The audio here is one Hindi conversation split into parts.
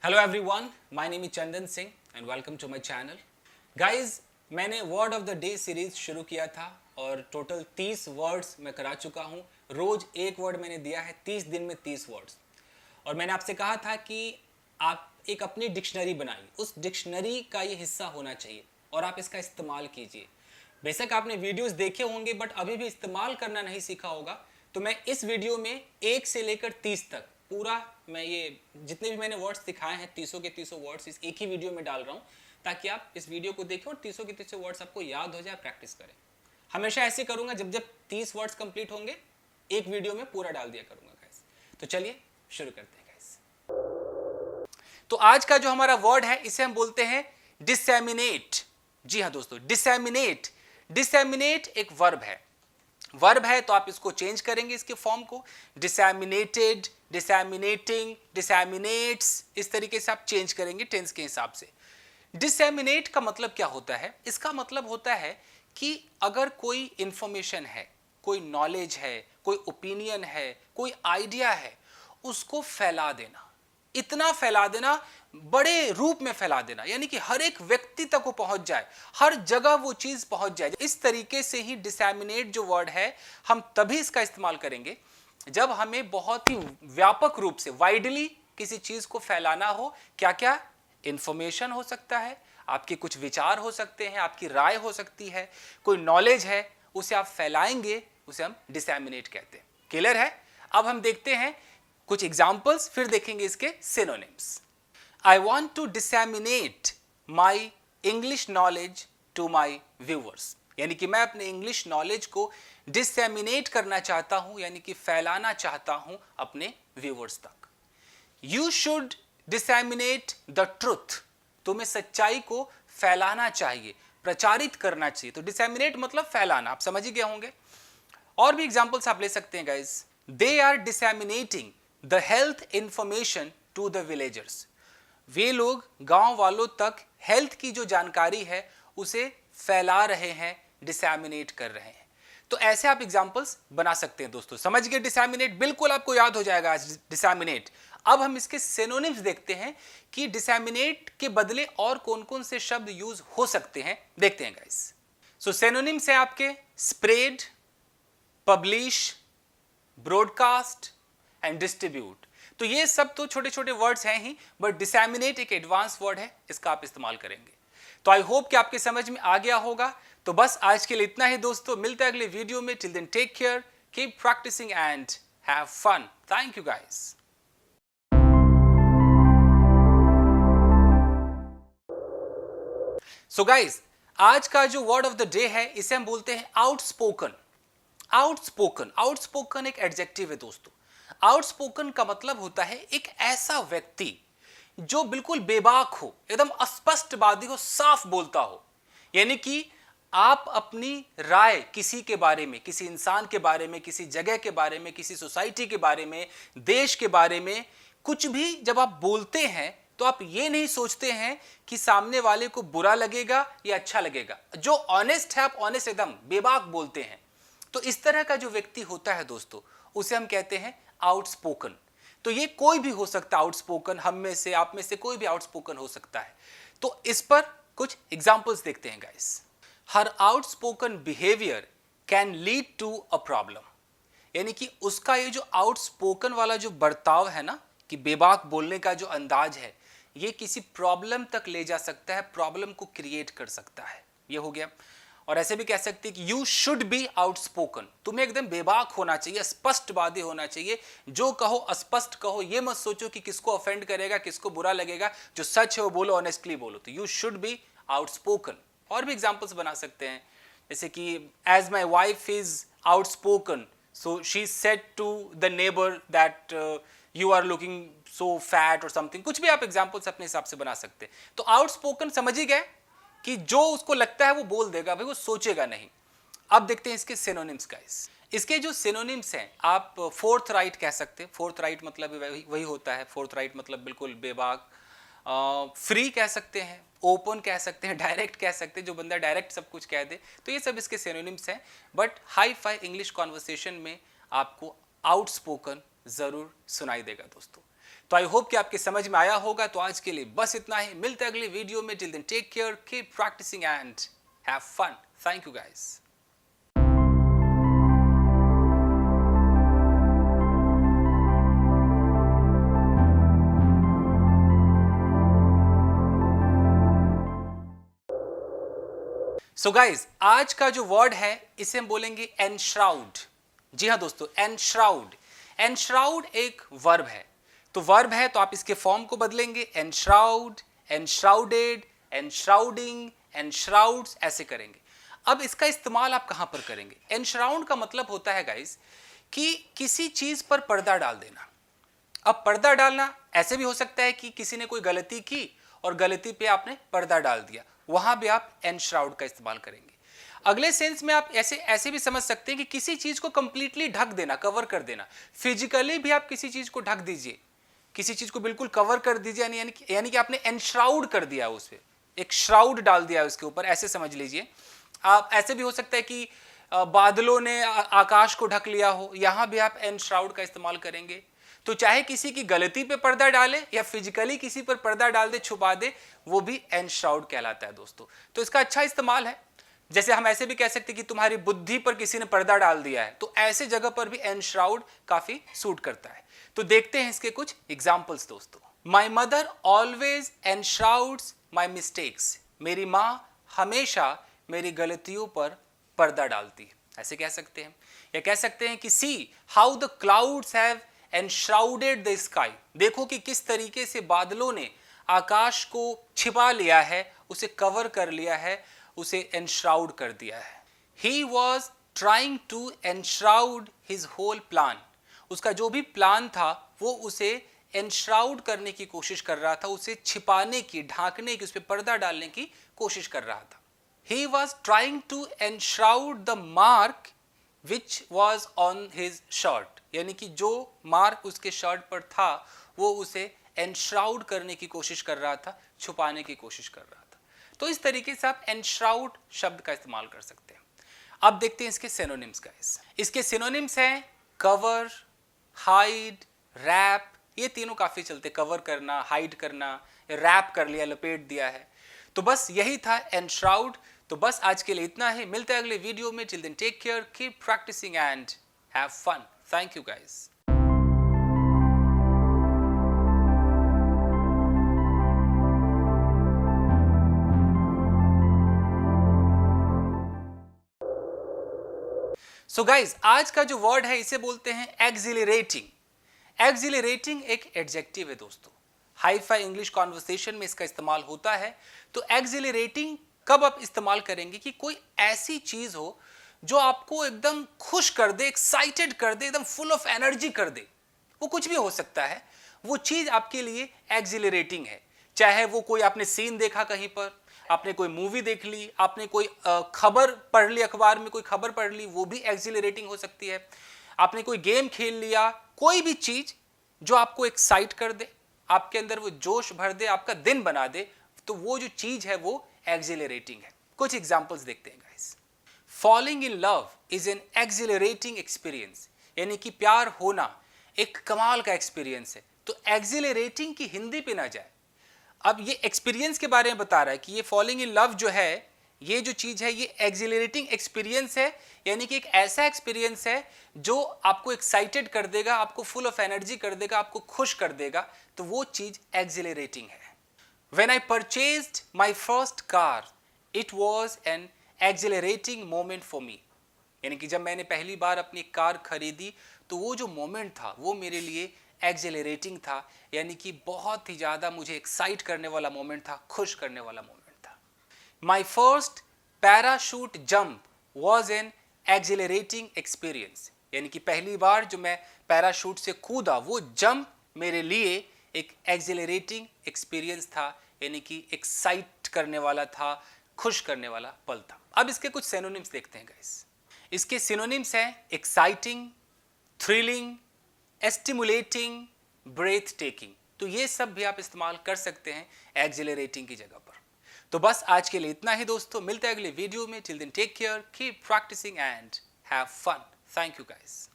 Hello everyone, my name is Chandan Singh and welcome to my channel. Guys, मैंने word of the day series शुरू किया था और टोटल 30 वर्ड्स मैं करा चुका हूँ। रोज एक वर्ड मैंने दिया है, 30 दिन में 30 वर्ड्स। और मैंने आपसे कहा था कि आप एक अपनी डिक्शनरी बनाइए, उस डिक्शनरी का ये हिस्सा होना चाहिए और आप इसका इस्तेमाल कीजिए। बेशक आपने वीडियोस देखे होंगे बट अभी भी इस्तेमाल करना नहीं सीखा होगा, तो मैं इस वीडियो में 1 से लेकर 30 तक पूरा मैं ये जितने भी मैंने वर्ड्स दिखाए हैं 30 के 30 वर्ड्स इस एक ही वीडियो में डाल रहा हूँ, ताकि आप इस वीडियो को देखें और 30 के 30 वर्ड्स आपको याद हो जाए, प्रैक्टिस करें। हमेशा ऐसे करूँगा, जब जब 30 वर्ड्स कंप्लीट होंगे एक वीडियो में पूरा डाल दिया करूँगा गाइस। तो चलिए शुरू करते हैं गाइस। तो आज का जो हमारा वर्ड है इसे हम बोलते हैं डिसैमिनेट। जी हाँ दोस्तों, डिसैमिनेट। डिसैमिनेट एक वर्ब है। वर्ब है तो आप इसको चेंज करेंगे, इसके फॉर्म को डिसैमिनेटेड, डिसैमिनेटिंग, डिसैमिनेट्स, इस तरीके से आप चेंज करेंगे टेंस के हिसाब से। डिसैमिनेट का मतलब क्या होता है? इसका मतलब होता है कि अगर कोई इंफॉर्मेशन है, कोई नॉलेज है, कोई ओपिनियन है, कोई आइडिया है, उसको फैला देना, इतना फैला देना, बड़े रूप में फैला देना, यानी कि हर एक व्यक्ति तक वो पहुंच जाए, हर जगह वो चीज पहुंच जाए। इस तरीके से ही डिसैमिनेट जो वर्ड है हम तभी इसका इस्तेमाल करेंगे जब हमें बहुत ही व्यापक रूप से वाइडली किसी चीज को फैलाना हो। क्या क्या? इंफॉर्मेशन हो सकता है, आपके कुछ विचार हो सकते हैं, आपकी राय हो सकती है, कोई नॉलेज है, उसे आप फैलाएंगे, उसे हम डिसैमिनेट कहते हैं। क्लियर है? अब हम देखते हैं कुछ एग्जाम्पल्स, फिर देखेंगे इसके synonyms. I want to disseminate my English knowledge to my viewers। यानी कि मैं अपने इंग्लिश नॉलेज को डिसैमिनेट करना चाहता हूं, यानी कि फैलाना चाहता हूं अपने व्यूअर्स तक। You should disseminate the truth। तुम्हें सच्चाई को फैलाना चाहिए, प्रचारित करना चाहिए। तो डिसैमिनेट मतलब फैलाना, आप समझ ही गए होंगे। और भी एग्जाम्पल्स आप ले सकते हैं guys. They are disseminating the health information to the villagers। वे लोग गांव वालों तक हेल्थ की जो जानकारी है उसे फैला रहे हैं, डिसैमिनेट कर रहे हैं। तो ऐसे आप एग्जांपल्स बना सकते हैं दोस्तों। समझ गए डिसैमिनेट? बिल्कुल आपको याद हो जाएगा आज डिसैमिनेट। अब हम इसके सिनोनिम्स देखते हैं कि डिसैमिनेट के बदले और कौन कौन से शब्द यूज हो सकते हैं, देखते हैं गाइस। सो सिनोनिम्स है आपके spread, publish, broadcast and distribute. तो ये सब तो छोटे छोटे वर्ड्स हैं ही, बट डिसैमिनेट एक एडवांस वर्ड है, इसका आप इस्तेमाल करेंगे। तो आई होप कि आपके समझ में आ गया होगा। तो बस आज के लिए इतना ही दोस्तों, मिलते हैं अगले वीडियो में। Till then take care, keep practising and have fun. Thank you guys. So guys, आज का जो वर्ड ऑफ द डे है इसे हम बोलते हैं आउटस्पोकन। आउटस्पोकन, आउटस्पोकन एक एडजेक्टिव है दोस्तों। आउटस्पोकन का मतलब होता है एक ऐसा व्यक्ति जो बिल्कुल बेबाक हो, एकदम स्पष्टवादी हो, साफ बोलता हो। यानी कि आप अपनी राय किसी के बारे में, किसी इंसान के बारे में, किसी जगह के बारे में, किसी सोसाइटी के बारे में, देश के बारे में कुछ भी जब आप बोलते हैं तो आप ये नहीं सोचते हैं कि सामने वाले को बुरा लगेगा या अच्छा लगेगा। जो ऑनेस्ट है, आप ऑनेस्ट एकदम बेबाक बोलते हैं। तो इस तरह का जो व्यक्ति होता है दोस्तों, उसे हम कहते हैं आउटस्पोकन। तो ये कोई भी हो सकता है आउटस्पोकन, हम में से, आप में से कोई भी आउटस्पोकन हो सकता है। तो इस पर कुछ एग्जांपल्स देखते हैं guys. Her outspoken behaviour can lead to a problem. यानी कि उसका ये जो आउटस्पोकन वाला जो बर्ताव है ना, कि बेबाक बोलने का जो अंदाज है, ये किसी प्रॉब्लम तक ले जा सकता है, प्रॉब्लम को क्रिएट कर सकता है। ये हो गया। और ऐसे भी कह सकते हैं कि यू शुड बी आउटस्पोकन। तुम्हें एकदम बेबाक होना चाहिए, स्पष्टवादी होना चाहिए। जो कहो स्पष्ट कहो, ये मत सोचो कि किसको ऑफेंड करेगा, किसको बुरा लगेगा। जो सच है वो बोलो, ऑनेस्टली बोलो। तो यू शुड बी आउटस्पोकन। और भी एग्जांपल्स बना सकते हैं, जैसे कि as my wife is outspoken so she said to the neighbour that you are looking so fat or something. कुछ भी आप एग्जाम्पल्स अपने हिसाब से बना सकते हैं। तो आउटस्पोकन समझ ही गए कि जो उसको लगता है वो बोल देगा, भाई वो सोचेगा नहीं। अब देखते हैं इसके सिनोनिम्स गाइस। इसके जो सिनोनिम्स हैं, आप फोर्थ राइट कह सकते हैं। फोर्थ राइट मतलब वही होता है, फोर्थ राइट मतलब बिल्कुल बेबाक। फ्री कह सकते हैं, ओपन कह सकते हैं, डायरेक्ट कह सकते हैं, जो बंदा डायरेक्ट सब कुछ कह दे। तो ये सब इसके सिनोनिम्स हैं। But hi fi English conversation में आपको आउटस्पोकन जरूर सुनाई देगा दोस्तों। तो आई होप कि आपके समझ में आया होगा। तो आज के लिए बस इतना ही, मिलते हैं अगली वीडियो में। Till then take care, keep practising and have fun. Thank you guys. So guys, आज का जो वर्ड है इसे हम बोलेंगे एनश्राउड। जी हाँ दोस्तों, एनश्राउड। एनश्राउड एक वर्ब है। तो वर्ब है तो आप इसके फॉर्म को बदलेंगे, एनश्राउड, एनश्राउडेड, एनश्राउडिंग, एनश्राउड्स, ऐसे करेंगे। अब इसका इस्तेमाल आप कहां पर करेंगे? एनश्राउड का मतलब होता है गाइज कि किसी चीज पर पर्दा डाल देना। अब पर्दा डालना ऐसे भी हो सकता है कि किसी ने कोई गलती की और गलती पे आपने पर्दा डाल दिया, वहां भी आप एनश्राउड का इस्तेमाल करेंगे। अगले सेंस में आप ऐसे भी समझ सकते हैं कि किसी चीज को कंप्लीटली ढक देना, कवर कर देना। फिजिकली भी आप किसी चीज को ढक दीजिए, किसी चीज को बिल्कुल कवर कर दीजिए, यानी कि आपने एनश्राउड कर दिया, उस पर एक श्राउड डाल दिया उसके ऊपर, ऐसे समझ लीजिए आप। ऐसे भी हो सकता है कि बादलों ने आकाश को ढक लिया हो, यहां भी आप एनश्राउड का इस्तेमाल करेंगे। तो चाहे किसी की गलती पे पर्दा डाले या फिजिकली किसी पर पर्दा डाल दे, छुपा दे, वो भी एनश्राउड कहलाता है दोस्तों। तो इसका अच्छा इस्तेमाल है। जैसे हम ऐसे भी कह सकते हैं कि तुम्हारी बुद्धि पर किसी ने पर्दा डाल दिया है, तो ऐसे जगह पर भी एनश्राउड काफी सूट करता है। तो देखते हैं इसके कुछ एग्जाम्पल्स दोस्तों। My mother always enshrouds my mistakes. मेरी माँ हमेशा मेरी गलतियों पर पर्दा डालती है, ऐसे कह सकते हैं। या कह सकते हैं कि see how the clouds have enshrouded the sky. देखो कि किस तरीके से बादलों ने आकाश को छिपा लिया है, उसे कवर कर लिया है, उसे एनश्राउड कर दिया है। He was trying to enshroud his whole plan. उसका जो भी प्लान था वो उसे एनश्राउड करने की कोशिश कर रहा था, उसे छिपाने की, ढांकने की, उस पर पर्दा डालने की कोशिश कर रहा था। He was trying to enshroud the mark which was on his shirt. यानी कि जो मार्क उसके शर्ट पर था वो उसे एनश्राउड करने की कोशिश कर रहा था, छुपाने की कोशिश कर रहा था। तो इस तरीके से आप एनश्राउड शब्द का इस्तेमाल कर सकते हैं। अब देखते हैं इसके सिनोनिम्स गाइस। इसके सिनोनिम्स हैं कवर, हाइड, रैप। ये तीनों काफी चलते, कवर करना, हाइड करना, रैप कर लिया, लपेट दिया है। तो बस यही था एनश्राउड। तो बस आज के लिए इतना ही, मिलते हैं अगले वीडियो में। Till then take care, keep practising and have fun. Thank you guys. So guys, आज का जो वर्ड है इसे बोलते हैं एक्सिलरेटिंग। एक्सिलरेटिंग एक एडजेक्टिव है दोस्तों। हाई फाई इंग्लिश कॉन्वर्सेशन में इसका इस्तेमाल होता है। तो एक्सिलरेटिंग कब आप इस्तेमाल करेंगे कि कोई ऐसी चीज हो जो आपको एकदम खुश कर दे, एक्साइटेड कर दे, एकदम फुल ऑफ एनर्जी कर दे। वो कुछ भी हो सकता है, वो चीज आपके लिए एक्सिलरेटिंग है। चाहे वो कोई आपने सीन देखा कहीं पर, आपने कोई मूवी देख ली, आपने कोई खबर पढ़ ली, अखबार में कोई खबर पढ़ ली, वो भी एक्सिलरेटिंग हो सकती है। आपने कोई गेम खेल लिया, कोई भी चीज जो आपको एक्साइट कर दे, आपके अंदर वो जोश भर दे, आपका दिन बना दे, तो वो जो चीज है वो एक्सिलरेटिंग है। कुछ एग्जांपल्स देखते हैं guys. Falling in love is an accelerating experience. यानी कि प्यार होना एक कमाल का एक्सपीरियंस है। तो एक्सिलरेटिंग की हिंदी पे ना जाए। अब ये एक्सपीरियंस के बारे में बता रहा है कि ये फॉलिंग इन लव जो है, ये जो चीज है, ये एक्सिलरेटिंग एक्सपीरियंस है। यानी कि एक ऐसा एक्सपीरियंस है जो आपको एक्साइटेड कर देगा, आपको फुल ऑफ एनर्जी कर देगा, आपको खुश कर देगा। तो वो चीज एक्सिलरेटिंग है। When I purchased my first car, it was an exhilarating moment for me. यानी कि जब मैंने पहली बार अपनी कार खरीदी तो वो जो मोमेंट था वो मेरे लिए एक्सिलरेटिंग था। यानी कि बहुत ही ज़्यादा मुझे एक्साइट करने वाला मोमेंट था, खुश करने वाला मोमेंट था। My first parachute jump was an exhilarating experience. यानी कि पहली बार जो मैं पैराशूट से कूदा, वो जंप मेरे लिए एक एक्सिलरेटिंग एक्सपीरियंस था। यानी कि एक्साइट करने वाला था, खुश करने वाला पल था। अब इसके कुछ सिनोनिम्स देखते हैं गाइस। इसके सिनोनिम्स हैं exciting, thrilling, stimulating, breathtaking. तो ये सब भी आप इस्तेमाल कर सकते हैं एक्सिलरेटिंग की जगह पर। तो बस आज के लिए इतना ही दोस्तों, मिलते हैं अगले वीडियो में। Till then take care, keep practising and have fun. Thank you guys.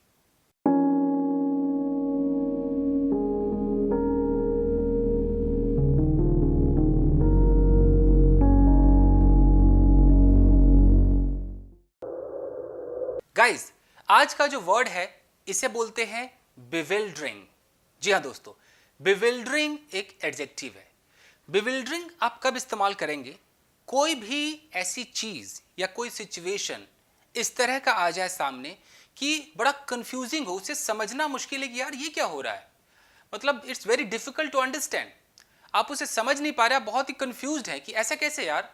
Guys, आज का जो वर्ड है इसे बोलते हैं बिविल्डरिंग। जी हाँ दोस्तों, बिविल्डरिंग एक एडजेक्टिव है। बिविल्डरिंग आप कब इस्तेमाल करेंगे? कोई भी ऐसी चीज या कोई सिचुएशन इस तरह का आ जाए सामने कि बड़ा कंफ्यूजिंग हो, उसे समझना मुश्किल है कि यार ये क्या हो रहा है, मतलब it's very difficult to understand. आप उसे समझ नहीं पा रहे, आप बहुत ही कंफ्यूज्ड है कि ऐसा कैसे यार।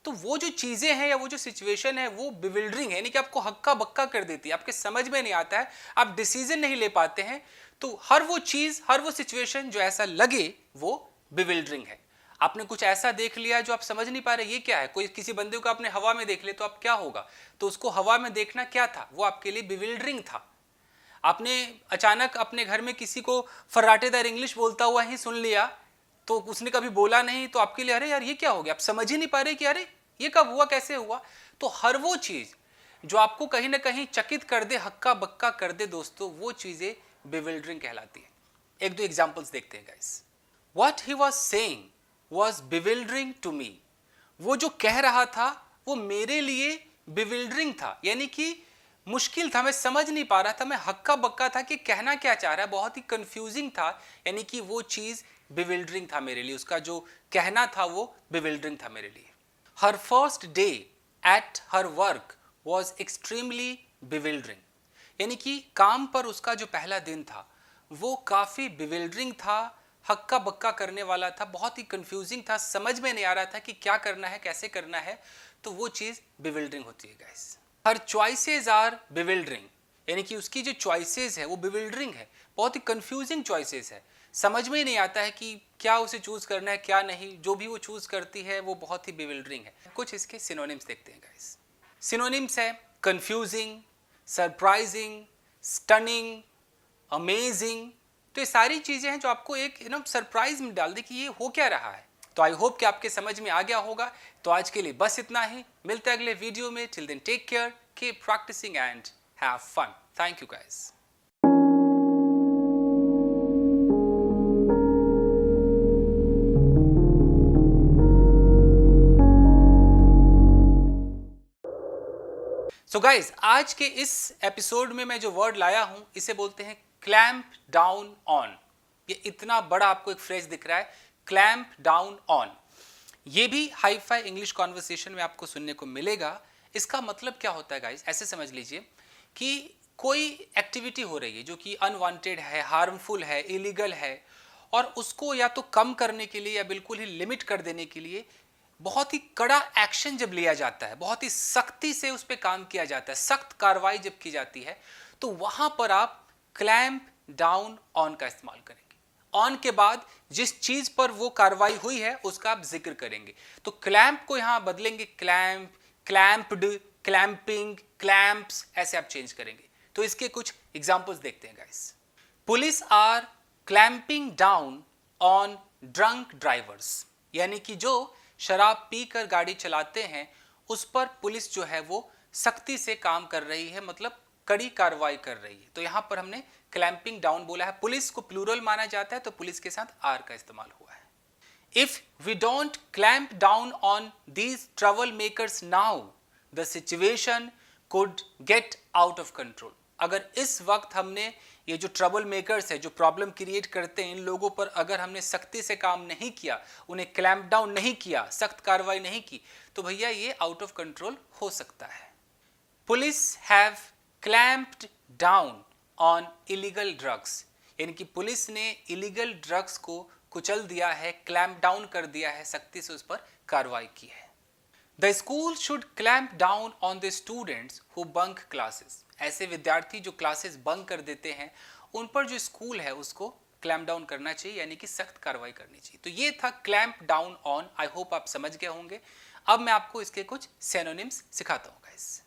तो वो जो चीजें हैं या वो जो सिचुएशन है वो बिविल्डरिंग है, यानी कि आपको हक्का बक्का कर देती है, आपके समझ में नहीं आता है, आप डिसीजन नहीं ले पाते हैं। तो हर वो चीज, हर वो सिचुएशन जो ऐसा लगे वो बिविल्डरिंग है। आपने कुछ ऐसा देख लिया जो आप समझ नहीं पा रहे ये क्या है। कोई किसी बंदे को आपने हवा में देख लिया तो आप क्या होगा, तो उसको हवा में देखना क्या था, वो आपके लिए बिविल्डरिंग था। आपने अचानक अपने घर में किसी को फर्राटेदार इंग्लिश बोलता हुआ ही सुन लिया, तो उसने कभी बोला नहीं, तो आपके लिए अरे यार ये क्या हो गया, आप समझ ही नहीं पा रहे कि अरे ये कब हुआ, कैसे हुआ। तो हर वो चीज जो आपको कहीं ना कहीं चकित कर दे, हक्का बक्का कर दे दोस्तों, वो चीजें बिविल्डरिंग कहलाती है। एक दो एग्जांपल्स देखते हैं guys. What he was saying was bewildering to me. वो जो कह रहा था वो मेरे लिए बिविल्डरिंग था, यानी कि मुश्किल था, मैं समझ नहीं पा रहा था, मैं हक्का बक्का था कि कहना क्या चाह रहा है, बहुत ही कंफ्यूजिंग था। यानी कि वो चीज बिविल्डरिंग था मेरे लिए, उसका जो कहना था वो बिविल्डरिंग था मेरे लिए। Her first day at her work was extremely bewildering. यानी कि काम पर उसका जो पहला दिन था वो काफी बिविल्डरिंग था, हक्का बक्का करने वाला था, बहुत ही कंफ्यूजिंग था, समझ में नहीं आ रहा था कि क्या करना है, कैसे करना है। तो वो चीज बिविल्डरिंग होती है guys. Her choices are bewildering, यानी कि उसकी जो चॉइसेस है वो बिविल्डरिंग है, बहुत ही कंफ्यूजिंग चॉइसेस है, समझ में नहीं आता है कि क्या उसे चूज करना है क्या नहीं, जो भी वो चूज करती है वो बहुत ही बिविल्डरिंग है। कुछ इसके सिनोनिम्स देखते हैं गाइस। सिनोनिम्स है कंफ्यूजिंग, सरप्राइजिंग, स्टनिंग, अमेजिंग। तो ये सारी चीजें हैं जो आपको एक सरप्राइज में डाल दे कि ये हो क्या रहा है। तो आई होप कि आपके समझ में आ गया होगा। तो आज के लिए बस इतना ही, मिलते हैं अगले वीडियो में। Till then take care, keep practising and have fun. Thank you guys. So guys, आज के इस एपिसोड में मैं जो वर्ड लाया हूं इसे बोलते हैं क्लैंप डाउन ऑन। ये इतना बड़ा आपको एक फ्रेज दिख रहा है, क्लैंप डाउन ऑन। ये भी हाई फाई इंग्लिश कॉन्वर्सेशन में आपको सुनने को मिलेगा। इसका मतलब क्या होता है गाइस, ऐसे समझ लीजिए कि कोई एक्टिविटी हो रही है जो कि अनवांटेड है, हार्मफुल है, इलीगल है, और उसको या तो कम करने के लिए या बिल्कुल ही लिमिट कर देने के लिए बहुत ही कड़ा एक्शन जब लिया जाता है, बहुत ही सख्ती से उस पर काम किया जाता है, सख्त कार्रवाई जब की जाती है, तो वहां पर आप क्लैंप डाउन ऑन का इस्तेमाल करेंगे। ऑन के बाद जिस चीज पर वो कार्रवाई हुई है उसका आप जिक्र करेंगे। तो क्लैंप को यहां बदलेंगे क्लैंप, क्लैंप्ड, क्लैंपिंग, क्लैंप्स, ऐसे आप चेंज करेंगे। तो इसके कुछ एग्जांपल्स देखते हैं guys. Police are clamping down on drunk drivers, यानी कि जो शराब पीकर गाड़ी चलाते हैं उस पर पुलिस जो है वो सख्ती से काम कर रही है, मतलब कड़ी कार्रवाई कर रही है। तो यहां पर हमने क्लैंपिंग डाउन बोला है। पुलिस को प्लूरल माना जाता है तो पुलिस के साथ आर का इस्तेमाल हुआ है। If we don't clamp down on these troublemakers now the situation could get out of control. अगर इस वक्त हमने ये जो ट्रबल मेकर्स है, जो प्रॉब्लम क्रिएट करते हैं, इन लोगों पर अगर हमने सख्ती से काम नहीं किया, उन्हें क्लैंप डाउन नहीं किया, सख्त कार्रवाई नहीं की, तो भैया ये आउट ऑफ कंट्रोल हो सकता है। Police have clamped down on illegal drugs, यानी कि पुलिस ने इलीगल ड्रग्स को कुचल दिया है, क्लैंप डाउन कर दिया है, सख्ती से उस पर कार्रवाई की है। The school should clamp down on the students who bunk classes. ऐसे विद्यार्थी जो क्लासेस बंक कर देते हैं उन पर जो स्कूल है उसको क्लैंप डाउन करना चाहिए, यानी कि सख्त कार्रवाई करनी चाहिए। तो ये था clamp down on. I hope आप समझ गए होंगे। अब मैं आपको इसके कुछ सिनोनिम्स सिखाता हूँ गाइस।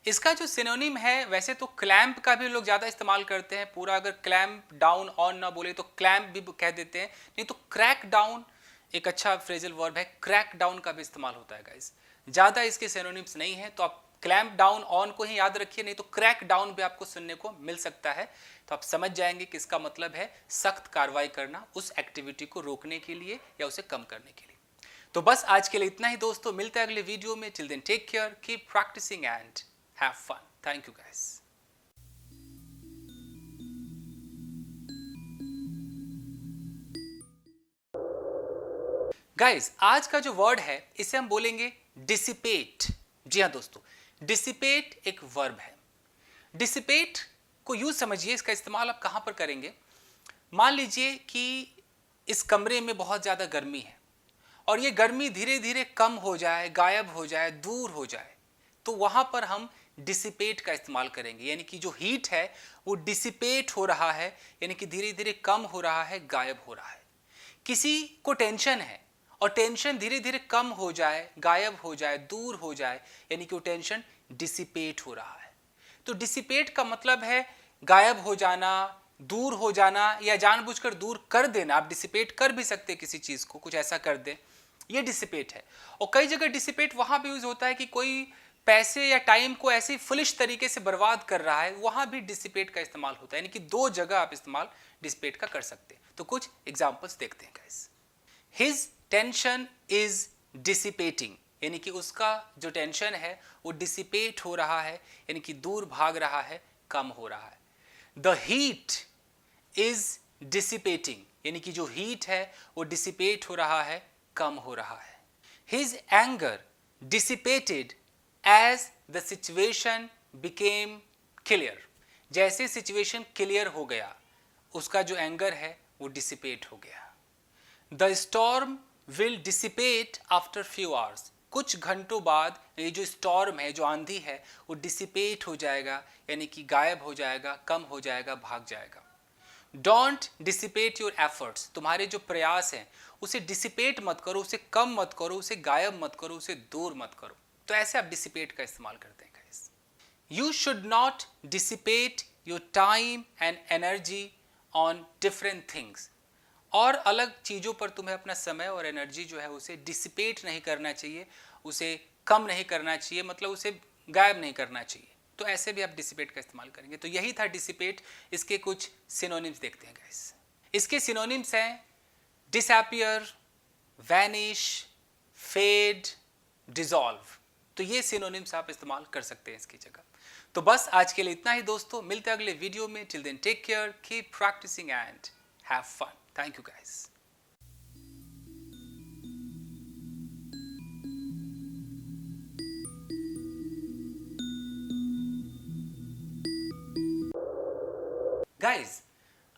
इसका जो सिनोनिम है, वैसे तो क्लैंप का भी लोग ज़्यादा इस्तेमाल करते हैं, पूरा अगर क्लैंप डाउन ऑन ना बोले तो क्लैंप भी कह देते हैं, नहीं तो क्रैक डाउन एक अच्छा फ्रेजल वर्ब है, क्रैक डाउन का भी इस्तेमाल होता है गाइस। ज़्यादा इसके सिनोनिम्स नहीं है, तो आप क्लैंप डाउन ऑन को ही याद रखिए, नहीं तो क्रैक डाउन भी आपको सुनने को मिल सकता है। तो आप समझ जाएंगे कि इसका मतलब है सख्त कार्रवाई करना, उस एक्टिविटी को रोकने के लिए या उसे कम करने के लिए। तो बस आज के लिए इतना ही दोस्तों, मिलते हैं अगले वीडियो में। Till then take care, keep practising and have fun. Thank you guys. Guys, आज का जो वर्ड है इसे हम बोलेंगे डिसिपेट। जी हाँ दोस्तों, डिसिपेट एक वर्ब है। डिसिपेट को यूं समझिए, इसका इस्तेमाल आप कहां पर करेंगे। मान लीजिए कि इस कमरे में बहुत ज़्यादा गर्मी है और ये गर्मी धीरे धीरे कम हो जाए, गायब हो जाए, दूर हो जाए, तो वहाँ पर हम डिसिपेट का इस्तेमाल करेंगे। यानी कि जो हीट है वो डिसिपेट हो रहा है, यानी कि धीरे धीरे कम हो रहा है, गायब हो रहा है। किसी को टेंशन है और टेंशन धीरे धीरे कम हो जाए, गायब हो जाए, दूर हो जाए, यानी कि वो टेंशन डिसिपेट हो रहा है। तो डिसिपेट का मतलब है गायब हो जाना, दूर हो जाना, या जानबूझकर दूर कर देना। आप डिसिपेट कर भी सकते हैं किसी चीज़ को, कुछ ऐसा कर दे, ये डिसिपेट है। और कई जगह डिसिपेट वहाँ भी यूज होता है कि कोई पैसे या टाइम को ऐसे फुलिश तरीके से बर्बाद कर रहा है, वहाँ भी डिसिपेट का इस्तेमाल होता है। यानी कि दो जगह आप इस्तेमाल डिसिपेट का कर सकते हैं। तो कुछ एग्जाम्पल्स देखते हैं guys. His tension is dissipating, यानी कि उसका जो टेंशन है वो डिसिपेट हो रहा है, यानी कि दूर भाग रहा है, कम हो रहा है। द हीट इज डिसिपेटिंग, यानी कि जो हीट है वो डिसिपेट हो रहा है, कम हो रहा है। His anger dissipated as the situation became clear, जैसे सिचुएशन क्लियर हो गया उसका जो एंगर है वो डिसिपेट हो गया। The storm will dissipate after few hours, कुछ घंटों बाद ये जो स्टॉर्म है, जो आंधी है, वो डिसिपेट हो जाएगा, यानी कि गायब हो जाएगा, कम हो जाएगा, भाग जाएगा। डोंट डिसिपेट योर एफर्ट्स, तुम्हारे जो प्रयास हैं उसे डिसिपेट मत करो, उसे कम मत करो, उसे गायब मत करो, उसे दूर मत करो। तो ऐसे आप डिसिपेट का इस्तेमाल करते हैं guys. You should not dissipate your time and energy on different things, और अलग चीज़ों पर तुम्हें अपना समय और एनर्जी जो है उसे डिसिपेट नहीं करना चाहिए, उसे कम नहीं करना चाहिए, मतलब उसे गायब नहीं करना चाहिए। तो ऐसे भी आप डिसिपेट का इस्तेमाल करेंगे। तो यही था डिसिपेट। इसके कुछ सिनोनिम्स देखते हैं गाइस। इसके सिनोनिम्स हैं डिसअपियर, वैनिश, फेड, डिसॉल्व। तो ये सिनोनिम्स आप इस्तेमाल कर सकते हैं इसकी जगह। तो बस आज के लिए इतना ही दोस्तों, मिलते हैं अगले वीडियो में। Till then take care, keep practising and have fun. Thank you guys. Guys,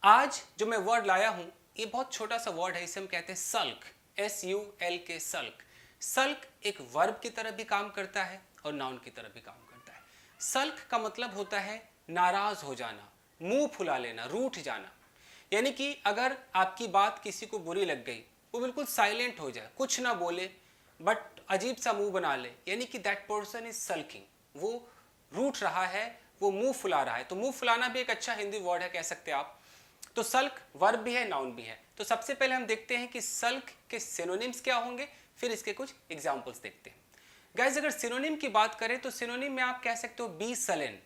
आज जो मैं वर्ड लाया हूं ये बहुत छोटा सा वर्ड है, इसे हम कहते हैं सल्क, SULK, सल्क। सल्क एक वर्ब की तरह भी काम करता है और नाउन की तरह भी काम करता है। सल्क का मतलब होता है नाराज हो जाना, मुंह फुला लेना, रूठ जाना। यानी कि अगर आपकी बात किसी को बुरी लग गई, वो बिल्कुल साइलेंट हो जाए, कुछ ना बोले, बट अजीब सा मुंह बना ले, यानी कि दैट पर्सन इज सल्किंग, वो रूठ रहा है, वो मुंह फुला रहा है। तो मुंह फुलाना भी एक अच्छा हिंदी वर्ड है, कह सकते हैं आप। तो सल्क वर्ब भी है, नाउन भी है। तो सबसे पहले हम देखते हैं कि सल्क के सिनोनिम्स क्या होंगे, फिर इसके कुछ एग्जाम्पल्स देखते हैं। गाइज, अगर सिनोनिम की बात करें तो सिनोनिम में आप कह सकते हो बी सलेन।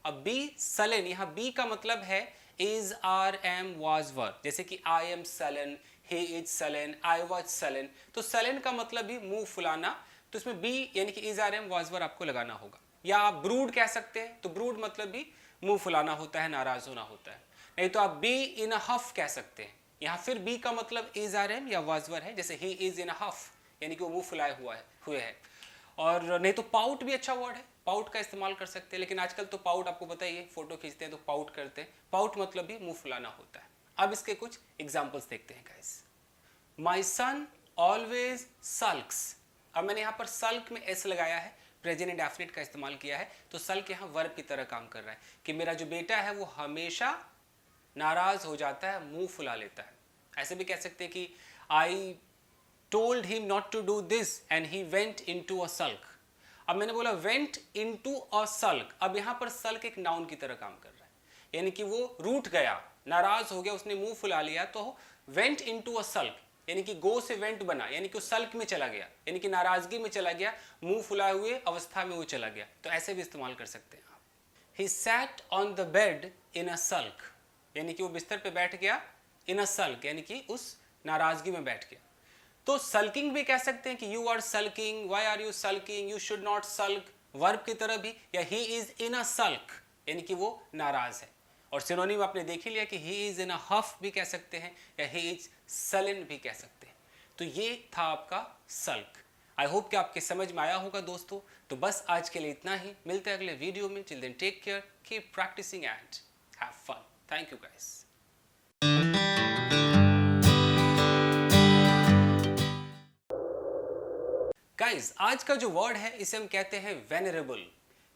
अब बी सलेन, यहाँ बी का मतलब है is, are, am, was, were, जैसे कि I am sullen, he is sullen, I was sullen। तो sullen का मतलब भी मुंह फुलाना, तो इसमें be यानी कि is, are, am, was, were आपको लगाना होगा। या आप brood कह सकते हैं, तो brood मतलब भी मुंह फुलाना होता है, नाराज होना होता है। नहीं तो आप be in a huff कह सकते हैं। यहाँ फिर be का मतलब is, are, am या was, were है, जैसे he is in a huff, यानी कि वो मुंह फुलाए हुए है। और नहीं तो पाउट भी अच्छा वर्ड है, पाउट का इस्तेमाल कर सकते हैं। लेकिन आजकल तो पाउट आपको पता ही है, फोटो खींचते हैं तो पाउट करते हैं। पाउट मतलब भी मुंह फुलाना होता है। अब इसके कुछ एग्जांपल्स देखते हैं guys. My son always sulks. अब मैंने यहाँ पर सल्क में एस लगाया है, प्रेजेंट इंडेफिनिट का इस्तेमाल किया है, तो सल्क यहाँ वर्ब की तरह काम कर रहा है कि मेरा जो बेटा है वो हमेशा नाराज हो जाता है, मुंह फुला लेता है। ऐसे भी कह सकते हैं कि आई told him not to do this and he went into a sulk। अब मैंने बोला went into a sulk, अब यहाँ पर sulk एक नाउन की तरह काम कर रहा है, यानी कि वो रूठ गया, नाराज हो गया, उसने मुंह फुला लिया, तो went into a sulk यानी कि go से went बना, यानी कि वो सल्क में चला गया, यानी कि नाराजगी में चला गया, मुंह फुलाए हुए अवस्था में वो चला गया। तो ऐसे भी इस्तेमाल कर सकते हैं आप। He sat on the bed in a sulk, यानी कि वो बिस्तर पे बैठ गया, in a sulk यानी कि उस नाराजगी में बैठ गया। तो सल्किंग भी कह सकते हैं कि you are sulking, why are you sulking, you should not sulk, verb की तरह भी, या ही इज इन अ सल्क यानी कि वो नाराज है। और सिनोनिम आपने देख ही लिया कि ही इज इन अ हफ भी कह सकते हैं या ही इज सलन भी कह सकते हैं। तो ये था आपका सल्क। आई होप कि आपके समझ में आया होगा दोस्तों। तो बस आज के लिए इतना ही, मिलते हैं अगले वीडियो में। Till then take care, keep practising and have fun. Thank you guys. Guys आज का जो वर्ड है इसे हम कहते हैं वेनरेबल।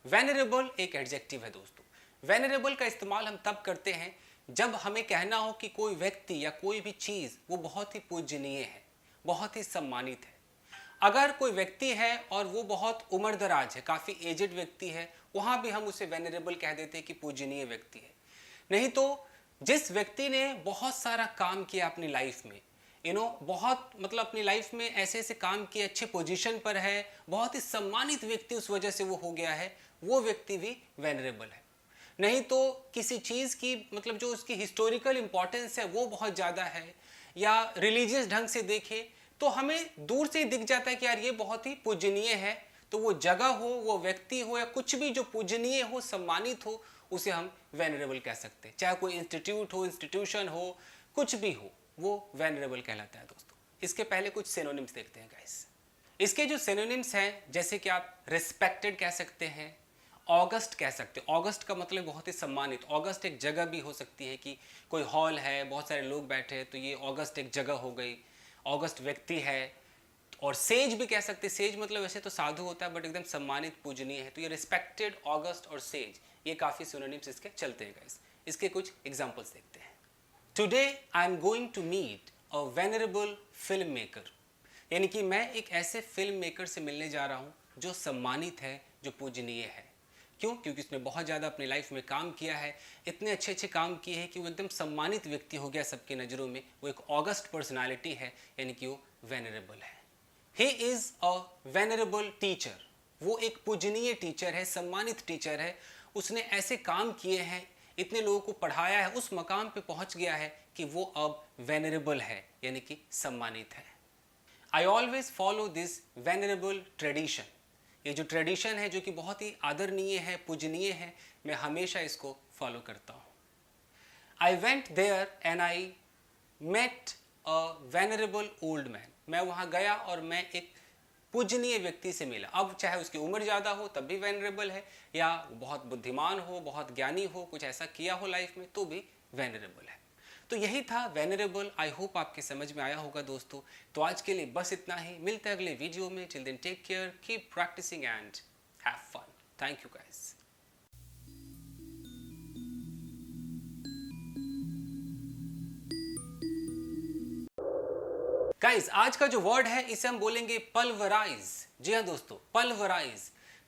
वेनरेबल एक एडजेक्टिव है दोस्तों। वेनरेबल का इस्तेमाल हम तब करते हैं जब हमें कहना हो कि कोई व्यक्ति या कोई भी चीज़ वो बहुत ही पूजनीय है, बहुत ही सम्मानित है। अगर कोई व्यक्ति है और वो बहुत उम्रदराज है, काफ़ी एजेड व्यक्ति है, वहाँ भी हम उसे वेनरेबल कह देते हैं कि पूजनीय व्यक्ति है। नहीं तो जिस व्यक्ति ने बहुत सारा काम किया अपनी लाइफ में, बहुत मतलब अपनी लाइफ में ऐसे ऐसे काम किए, अच्छे पोजीशन पर है, बहुत ही सम्मानित व्यक्ति उस वजह से वो हो गया है, वो व्यक्ति भी वेनरेबल है। नहीं तो किसी चीज़ की मतलब जो उसकी हिस्टोरिकल इंपॉर्टेंस है वो बहुत ज़्यादा है, या रिलीजियस ढंग से देखे तो हमें दूर से ही दिख जाता है कि यार ये बहुत ही पूजनीय है। तो वो जगह हो, वो व्यक्ति हो, या कुछ भी जो पूजनीय हो, सम्मानित हो, उसे हम वेनरेबल कह सकते हैं। चाहे कोई इंस्टीट्यूट हो, इंस्टीट्यूशन हो, कुछ भी हो, वो वेनरेबल कहलाता है दोस्तों। इसके पहले कुछ सिनोनिम्स देखते हैं गाइस। इसके जो सिनोनिम्स हैं, जैसे कि आप रिस्पेक्टेड कह सकते हैं, ऑगस्ट कह सकते हैं। ऑगस्ट का मतलब बहुत ही सम्मानित। ऑगस्ट एक जगह भी हो सकती है कि कोई हॉल है, बहुत सारे लोग बैठे हैं, तो ये ऑगस्ट एक जगह हो गई, ऑगस्ट व्यक्ति है। और सेज भी कह सकते हैं। सेज मतलब वैसे तो साधु होता है बट एकदम सम्मानित, पूजनीय है। तो ये रिस्पेक्टेड, ऑगस्ट और सेज, ये काफ़ी सिनोनिम्स इसके चलते हैं गाइस। इसके कुछ एग्जाम्पल्स देखते हैं। Today I am going to meet a venerable filmmaker, यानी कि मैं एक ऐसे फिल्म मेकर से मिलने जा रहा हूँ जो सम्मानित है, जो पूजनीय है। क्यों? क्योंकि उसने बहुत ज़्यादा अपनी लाइफ में काम किया है, इतने अच्छे अच्छे काम किए हैं कि वो एकदम सम्मानित व्यक्ति हो गया सबकी नज़रों में। वो एक ऑगस्ट पर्सनालिटी है, यानी कि वो वेनरेबल है। He is a venerable teacher, वो एक पूजनीय टीचर है, सम्मानित टीचर है। उसने ऐसे काम किए हैं, इतने लोगों को पढ़ाया है, उस मकाम पे पहुंच गया है कि वो अब वेनरेबल है, यानी कि सम्मानित है। I always follow this venerable tradition, ये जो ट्रेडिशन है जो कि बहुत ही आदरणीय है, पूजनीय है, मैं हमेशा इसको फॉलो करता हूँ। I went there and I met a venerable old man, मैं वहाँ गया और मैं एक पूजनीय व्यक्ति से मिला। अब चाहे उसकी उम्र ज़्यादा हो तब भी वेनरेबल है, या बहुत बुद्धिमान हो, बहुत ज्ञानी हो, कुछ ऐसा किया हो लाइफ में, तो भी वेनरेबल है। तो यही था वेनरेबल। आई होप आपके समझ में आया होगा दोस्तों। तो आज के लिए बस इतना ही, मिलते हैं अगले वीडियो में। Till then take care, keep practising and have fun. Thank you guys. Guys आज का जो वर्ड है इसे हम बोलेंगे पल्वराइज। जी हाँ दोस्तों, पल्वराइज।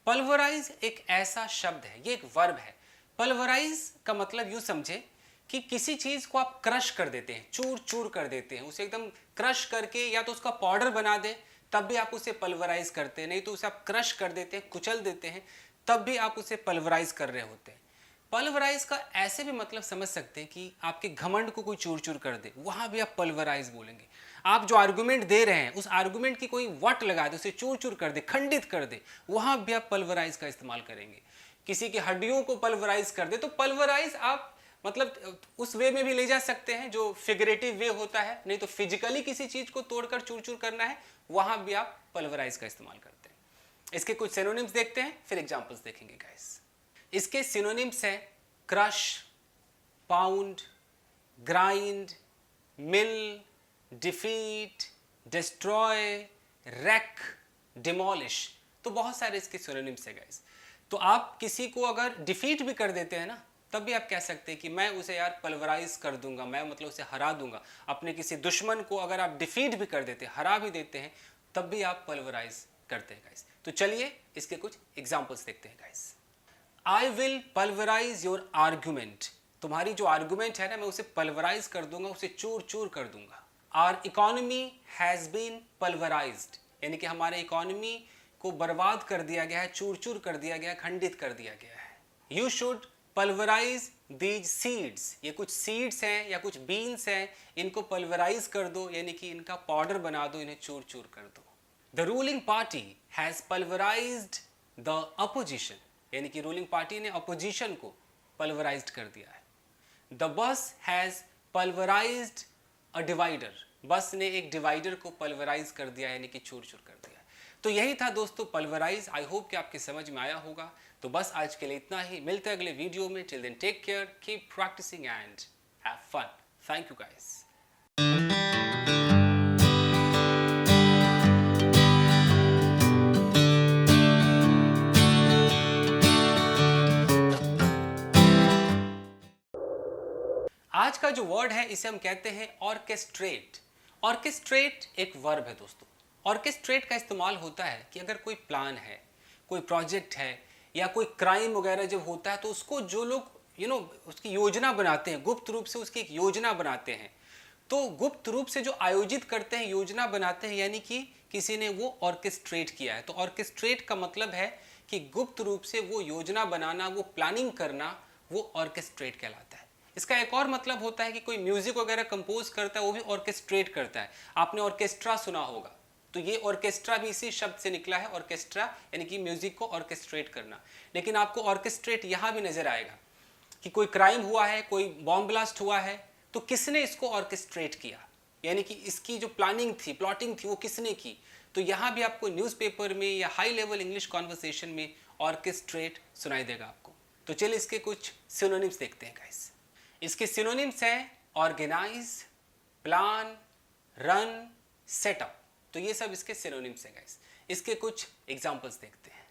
पल्वराइज एक ऐसा शब्द है, ये एक वर्ब है। पल्वराइज का मतलब यूं समझे कि किसी चीज को आप क्रश कर देते हैं, चूर चूर कर देते हैं, उसे एकदम क्रश करके, या तो उसका पाउडर बना दे तब भी आप उसे पल्वराइज करते हैं, नहीं तो उसे आप क्रश कर देते हैं, कुचल देते हैं, तब भी आप उसे पल्वराइज कर रहे होते हैं। पल्वराइज का ऐसे भी मतलब समझ सकते हैं कि आपके घमंड को कोई चूर चूर कर दे, वहां भी आप पल्वराइज बोलेंगे। आप जो आर्गुमेंट दे रहे हैं उस आर्गुमेंट की कोई वट लगा दे, उसे चूर चूर कर दे, खंडित कर दे, वहां भी आप पल्वराइज का इस्तेमाल करेंगे। किसी की हड्डियों को पल्वराइज कर दे, तो पल्वराइज आप मतलब उस वे में भी ले जा सकते हैं जो फिगरेटिव वे होता है, नहीं तो फिजिकली किसी चीज को तोड़कर चूर चूर करना है, वहां भी आप पल्वराइज का इस्तेमाल करते हैं। इसके कुछ सिनोनिम्स देखते हैं, फिर एग्जांपल्स देखेंगे गाइस। इसके सिनोनिम्स हैं क्रश, पाउंड, ग्राइंड, मिल, डिफीट, डिस्ट्रॉय, रैक, डिमोलिश। तो बहुत सारे इसके सिनोनिम्स है गाइस। तो आप किसी को अगर डिफीट भी कर देते हैं ना, तब भी आप कह सकते हैं कि मैं उसे यार पल्वराइज कर दूंगा, मैं मतलब उसे हरा दूंगा। अपने किसी दुश्मन को अगर आप डिफीट भी कर देते हैं, हरा भी देते हैं, तब भी आप पल्वराइज करते हैं गाइस। तो चलिए इसके कुछ एग्जांपल्स देखते हैं guys. I will pulverise your argument, तुम्हारी जो आर्गुमेंट है ना, मैं उसे पल्वराइज कर दूंगा, उसे चूर चूर कर दूंगा। Our economy has been pulverised, यानी कि हमारे इकोनॉमी को बर्बाद कर दिया गया है, चूर चूर कर दिया गया है, खंडित कर दिया गया है। You should pulverise these seeds, ये कुछ सीड्स हैं या कुछ बीन्स हैं, इनको पल्वराइज कर दो, यानी कि इनका पाउडर बना दो, इन्हें चूर चूर कर दो। The ruling party has pulverised the opposition, यानी कि रूलिंग पार्टी ने अपोजिशन को पल्वराइज्ड कर दिया है। The bus has pulverised a divider, बस ने एक डिवाइडर को पल्वराइज कर दिया, यानी कि चूर चूर कर दिया। तो यही था दोस्तों पल्वराइज। आई होप कि आपके समझ में आया होगा। तो बस आज के लिए इतना ही, मिलते हैं अगले वीडियो में। Till then take care, keep practising and have fun. Thank you guys. आज का जो वर्ड है इसे हम कहते हैं ऑर्केस्ट्रेट। ऑर्केस्ट्रेट एक वर्ब है दोस्तों। ऑर्केस्ट्रेट का इस्तेमाल होता है कि अगर कोई प्लान है, कोई प्रोजेक्ट है या कोई क्राइम वगैरह जब होता है तो उसको जो लोग उसकी योजना बनाते हैं, गुप्त रूप से उसकी एक योजना बनाते हैं, तो गुप्त रूप से जो आयोजित करते हैं, योजना बनाते हैं, यानी कि किसी ने वो ऑर्केस्ट्रेट किया है। तो ऑर्केस्ट्रेट का मतलब है कि गुप्त रूप से वो योजना बनाना, वो प्लानिंग करना, वो ऑर्केस्ट्रेट कहलाता है। इसका एक और मतलब होता है कि कोई म्यूजिक वगैरह कंपोज करता है, वो भी ऑर्केस्ट्रेट करता है। आपने ऑर्केस्ट्रा सुना होगा, तो ये ऑर्केस्ट्रा भी इसी शब्द से निकला है, ऑर्केस्ट्रा यानी कि म्यूजिक को ऑर्केस्ट्रेट करना। लेकिन आपको ऑर्केस्ट्रेट यहाँ भी नजर आएगा कि कोई क्राइम हुआ है, कोई बॉम्ब ब्लास्ट हुआ है, तो किसने इसको ऑर्केस्ट्रेट किया, यानी कि इसकी जो प्लानिंग थी, प्लॉटिंग थी, वो किसने की। तो यहाँ भी आपको न्यूज़पेपर में या हाई लेवल इंग्लिश कॉन्वर्सेशन में ऑर्केस्ट्रेट सुनाई देगा आपको। तो चलिए इसके कुछ सिनोनिम्स देखते हैं गाइस। इसके सिनोनिम्स हैं ऑर्गेनाइज, प्लान, रन, सेटअप। तो ये सब इसके सिनोनिम्स हैं गाइस। इसके कुछ एग्जांपल्स देखते हैं।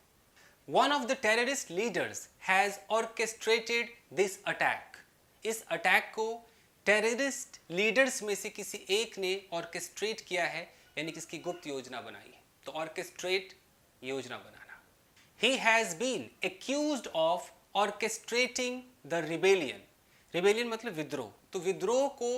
One of the terrorist leaders has orchestrated this attack. इस अटैक को टेररिस्ट लीडर्स में से किसी एक ने ऑर्केस्ट्रेट किया है, यानी कि इसकी गुप्त योजना बनाई है। तो ऑर्केस्ट्रेट, योजना बनाना। He has been accused of orchestrating the rebellion. Rebellion मतलब विद्रोह। तो विद्रोह को